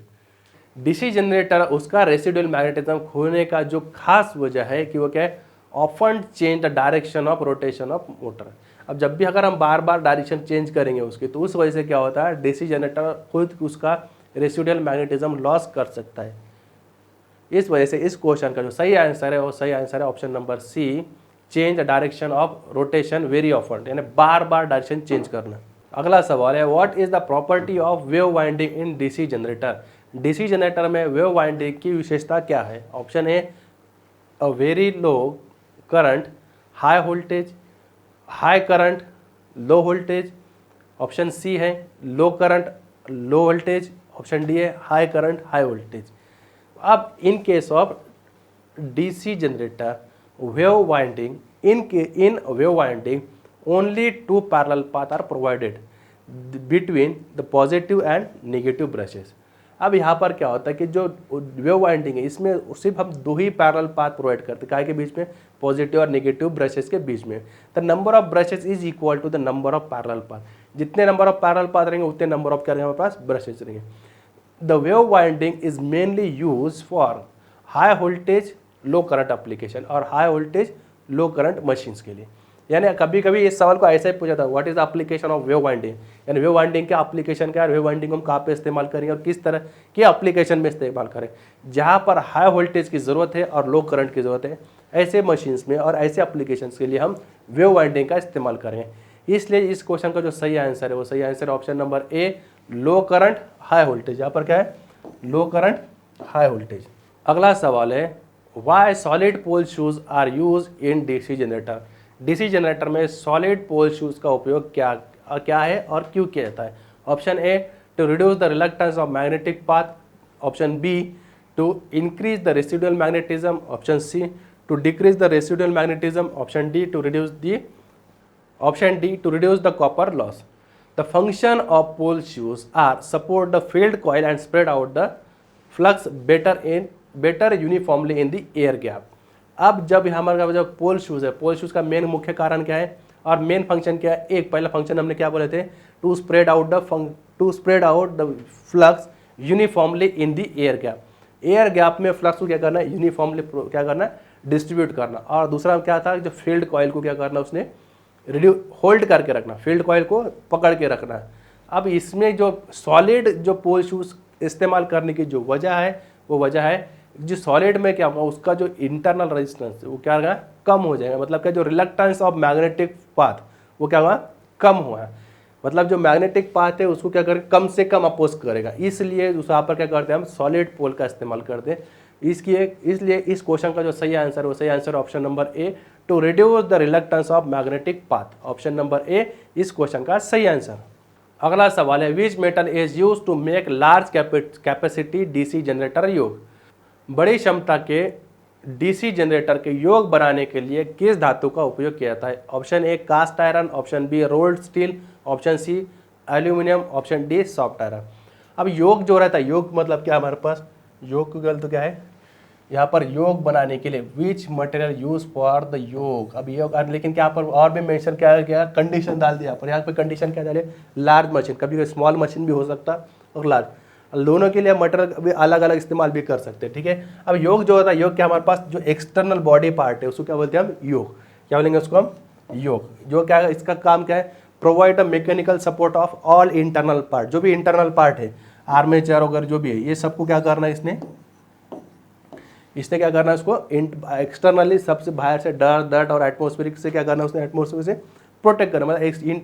DC generator उसका residual magnetism खोने का जो खास वजह है कि वो क्या है, often change the direction of rotation of motor. अब जब भी अगर हम बार बार डायरेक्शन चेंज करेंगे उसकी तो उस वजह से क्या होता है, डीसी जनरेटर खुद उसका रेसिडुअल मैग्नेटिज्म लॉस कर सकता है। इस वजह से इस क्वेश्चन का जो सही आंसर है वो सही आंसर है option number C, change the direction of rotation very often, यानी बार बार डायरेक्शन चेंज करना। अगला सवाल है what is the property of wave winding in DC generator. DC generator में वेव वाइंडिंग की विशेषता क्या है। Option A a very low current high voltage, high current low voltage, option C है low current low voltage, option D है high current high voltage. अब इन case of DC generator wave winding, in wave winding only two parallel paths are provided between the positive and negative brushes। अब यहाँ पर क्या होता है कि जो वेव वाइंडिंग है इसमें सिर्फ हम दो ही पैरेलल पाथ प्रोवाइड करते हैं, काय के बीच में, पॉजिटिव और नेगेटिव ब्रशेस के बीच में। The number of brushes is equal to the number of parallel path. जितने नंबर ऑफ पैरेलल पाथ रहेंगे उतने नंबर ऑफ क्या रहेंगे हमारे पास, ब्रशेस रहेंगे। The wave winding is mainly use for high voltage low current application और high voltage low current machines के लिए। यानी कभी कभी इस सवाल को ऐसा ही पूछा था, what is the application of wave winding, यानी वेव वाइंडिंग का एप्लीकेशन क्या है, वेव वाइंडिंग हम कहाँ पे इस्तेमाल करेंगे और किस तरह के एप्लीकेशन में इस्तेमाल करें। जहाँ पर हाई वोल्टेज की ज़रूरत है और लो करंट की ज़रूरत है, ऐसे मशीन्स में और ऐसे एप्लीकेशन के लिए हम वेव वाइंडिंग का इस्तेमाल करें। इसलिए इस क्वेश्चन का जो सही आंसर है वो सही आंसर है ऑप्शन नंबर ए, लो करंट हाई वोल्टेज। यहाँ पर क्या है, लो करंट हाई वोल्टेज। अगला सवाल है, why solid pole shoes are use in DC generator. DC generator में सॉलिड पोल शूज का उपयोग क्या है और क्यों किया जाता है। Option A, to reduce the reluctance of magnetic path. Option B, to increase the residual magnetism. Option C, to decrease the residual magnetism. Option D, to reduce the copper loss. The function of pole shoes are support the field coil and spread out the flux better uniformly in the air gap. अब जब हमारे जो पोल shoes है, पोल shoes का main मुख्य कारण क्या है और मेन फंक्शन क्या है। एक पहला फंक्शन हमने क्या बोले थे, to spread out the flux uniformly in the air gap. Air gap में फ्लक्स को क्या करना है, यूनिफॉर्मली क्या करना, डिस्ट्रीब्यूट करना। और दूसरा क्या था, जो फील्ड कॉइल को क्या करना, उसने होल्ड करके रखना, फील्ड कॉइल को पकड़ के रखना। अब इसमें जो सॉलिड जो पोल शूज इस्तेमाल करने की जो वजह है, वो वजह है जो सॉलिड में क्या होगा, उसका जो इंटरनल रेजिस्टेंस वो क्या होगा, कम हो जाएगा। मतलब क्या, जो रिलक्टेंस ऑफ मैग्नेटिक पाथ वो क्या होगा, कम हुआ। मतलब जो मैग्नेटिक पाथ है उसको क्या करें, कम से कम अपोज करेगा। इसलिए उस यहाँ पर क्या करते हैं, हम सॉलिड पोल का इस्तेमाल करते हैं। इसलिए इस क्वेश्चन का जो सही आंसर है वो सही answer option number A, to reduce the reluctance of magnetic path. Option number A इस क्वेश्चन का सही आंसर। अगला सवाल है, which metal is use to make large capacity DC generator yoke. बड़ी क्षमता के डीसी जनरेटर के योग बनाने के लिए किस धातु का उपयोग किया जाता है। Option A, cast iron. Option B, rolled steel. Option C, aluminium. Option D, soft iron. अब योग जो रहता है, योग मतलब क्या हमारे पास, योग का गलत क्या है, यहाँ पर योग बनाने के लिए which material use for the योग। अब योग, लेकिन क्या पर और भी मेंशन क्या किया, कंडीशन डाल दिया पर। यहाँ पर कंडीशन क्या डाले, लार्ज मशीन। कभी स्मॉल मशीन भी हो सकता और लार्ज, दोनों के लिए मटेरियल भी अलग अलग इस्तेमाल भी कर सकते हैं। ठीक है। अब योग जो होता है, योग क्या हमारे पास जो एक्सटर्नल बॉडी पार्ट है उसको क्या बोलते हैं हम, योग। क्या बोलेंगे उसको हम, योग। जो क्या है, इसका काम क्या है, provide a mechanical support of all internal part. जो भी इंटरनल पार्ट है, आर्मेचर वगैरह जो भी है, ये सबको क्या करना है, इसने क्या करना है, उसको एक्सटर्नली सबसे बाहर से डर्ट और एटमॉस्फेरिक से क्या करना है, उसने एटमॉस्फेयर से प्रोटेक्ट करना, मतलब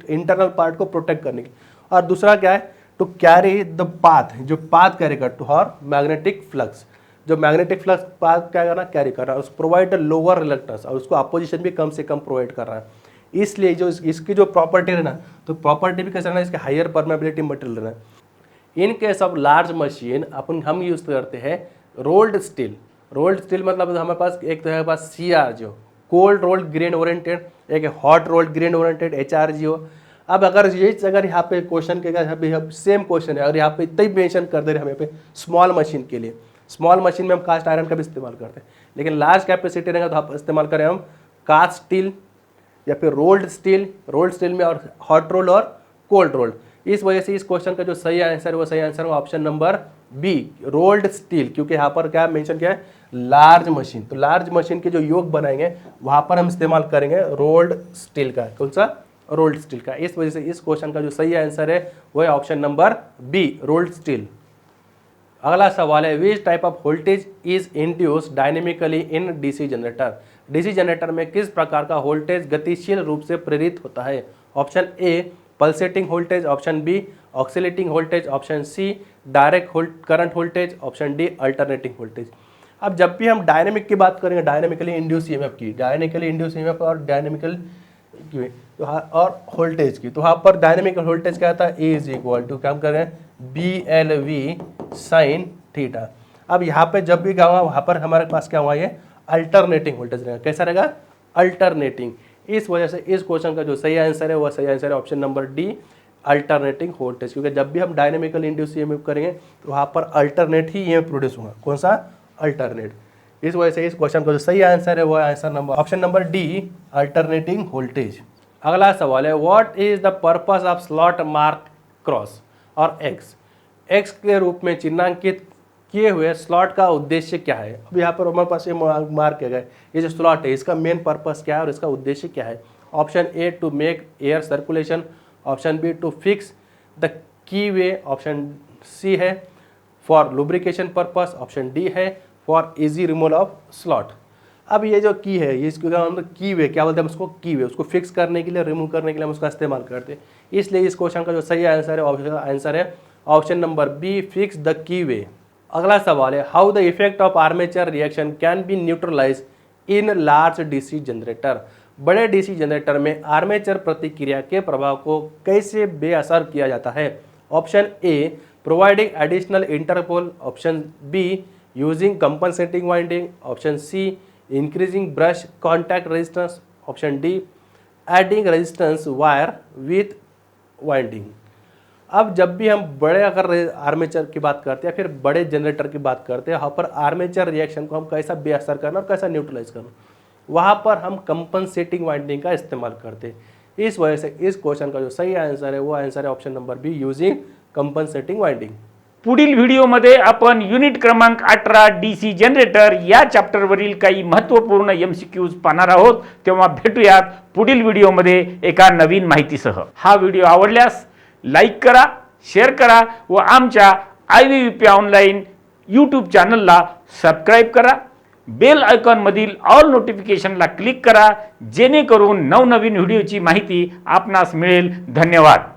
इंटरनल पार्ट को प्रोटेक्ट करने की। और दूसरा क्या है, टू कैरी द पाथ, जो पाथ कैरी कर टू हॉर मैग्नेटिक फ्लक्स, जो मैग्नेटिक फ्लक्स पाथ क्या करना, कैरी कर रहा है, उसको प्रोवाइड लोअर रिलक्टेंस, और उसको अपोजिशन भी कम से कम प्रोवाइड कर रहा है। इसलिए जो इसकी जो प्रॉपर्टी है ना, तो प्रॉपर्टी भी कैसे रहना है, इसके हायर परमेबिलिटी मटेरियल रहना है। इन केस ऑफ लार्ज मशीन हम यूज करते हैं रोल्ड स्टील। रोल्ड स्टील मतलब हमारे पास एक तो है पास CR जो कोल्ड रोल्ड ग्रेन ओरिएंटेड, एक hot rolled grain oriented HRGO। अब अगर यहाँ पे क्वेश्चन के सेम क्वेश्चन है, अगर यहाँ पे इतना ही मेंशन कर दे रहे हमें पे स्मॉल मशीन के लिए, स्मॉल मशीन में हम कास्ट आयरन का भी इस्तेमाल करते हैं, लेकिन लार्ज कैपेसिटी रहेगा तो आप इस्तेमाल करें हम कास्ट स्टील या फिर रोल्ड स्टील। रोल्ड स्टील में और हॉट रोल्ड और कोल्ड रोल्ड। इस वजह से इस क्वेश्चन का जो सही आंसर है वो सही आंसर है option number B, rolled steel. क्योंकि यहाँ पर क्या मेंशन किया है, लार्ज मशीन। तो लार्ज मशीन के जो योग बनाएंगे वहां पर हम इस्तेमाल करेंगे रोल्ड स्टील का। कौन सा, रोल्ड स्टील का। इस वजह से इस क्वेश्चन का जो सही आंसर है वो है option number B, rolled steel. अगला सवाल है, which type of voltage is induced dynamically in DC generator. DC generator में किस प्रकार का वोल्टेज गतिशील रूप से प्रेरित होता है। Option A, pulsating voltage. Option B, oscillating voltage. Option C, direct current voltage. Option D, alternating voltage. अब जब भी हम डायनेमिक की बात करेंगे, डायनेमिकली इंड्यूस ईएमएफ की, डायनेमिकली इंड्यूस ईएमएफ और डायनेमिकल और वोल्टेज की, तो वहाँ पर डायनेमिक वोल्टेज क्या आता है, E इज इक्वल टू क्या हम करें, BLV साइन थीटा। अब यहाँ पे जब भी क्या होगा वहाँ पर हमारे पास क्या हुआ, ये अल्टरनेटिंग वोल्टेज रहेगा। कैसा रहेगा, अल्टरनेटिंग। इस वजह से इस क्वेश्चन का जो सही आंसर है वो सही आंसर है option number D, alternating voltage. क्योंकि जब भी हम डायनेमिकल इंड्यूस ईएमएफ करेंगे तो वहाँ पर अल्टरनेट ही ईएमएफ प्रोड्यूस होगा। कौन सा, अल्टरनेट। इस वजह से इस क्वेश्चन का जो सही आंसर है वो answer number option number D, alternating voltage. अगला सवाल है, what is the purpose of slot mark cross और एक्स। एक्स के रूप में चिन्हांकित किए हुए स्लॉट का उद्देश्य क्या है। अब यहाँ पर हमारे पास ये मार्क किया गया है, ये जो स्लॉट है इसका मेन पर्पस क्या है और इसका उद्देश्य क्या है। Option A to make air circulation, option B to fix the keyway, option C है for lubrication purpose, option D है for easy removal of slot. अब ये जो की है ये इसको हम की वे क्या बोलते हैं, उसको की वे, उसको फिक्स करने के लिए, रिमूव करने के लिए हम उसका इस्तेमाल करते हैं। इसलिए इस क्वेश्चन का जो सही आंसर है option number B, fix the keyway. अगला सवाल है, how the effect of armature reaction can be neutralize in large DC generator. बड़े डीसी जनरेटर में आर्मेचर प्रतिक्रिया के प्रभाव को कैसे बेअसर किया जाता है। Option A, providing additional interpole, option B, using compensating winding, option C, increasing brush contact resistance, option D, adding resistance wire with winding. अब जब भी हम बड़े अगर आर्मेचर की बात करते हैं, फिर बड़े जनरेटर की बात करते हैं, वहाँ पर आर्मेचर रिएक्शन को हम कैसा बेअसर करना और कैसा न्यूट्रलाइज करना, वहाँ पर हम कंपनसेटिंग वाइंडिंग का इस्तेमाल करते हैं। इस वजह से इस क्वेश्चन का जो सही आंसर है वो आंसर है option number B, using compensating winding. पुढील व्हिडिओमध्ये आपण युनिट क्रमांक 18 डीसी जनरेटर या चॅप्टरवरील काही महत्त्वपूर्ण एमसीक्यूज पाहणार आहोत। तेव्हा भेटूयात पुढील व्हिडिओमध्ये एका नवीन माहितीसह। हा व्हिडिओ आवडल्यास लाईक करा, शेअर करा व आमच्या IVVP ऑनलाईन यूट्यूब चॅनलला सबस्क्राईब करा। बेल आयकॉनमधील ऑल नोटिफिकेशनला क्लिक करा, जेणेकरून नवनवीन व्हिडिओची माहिती आपणास मिळेल। धन्यवाद।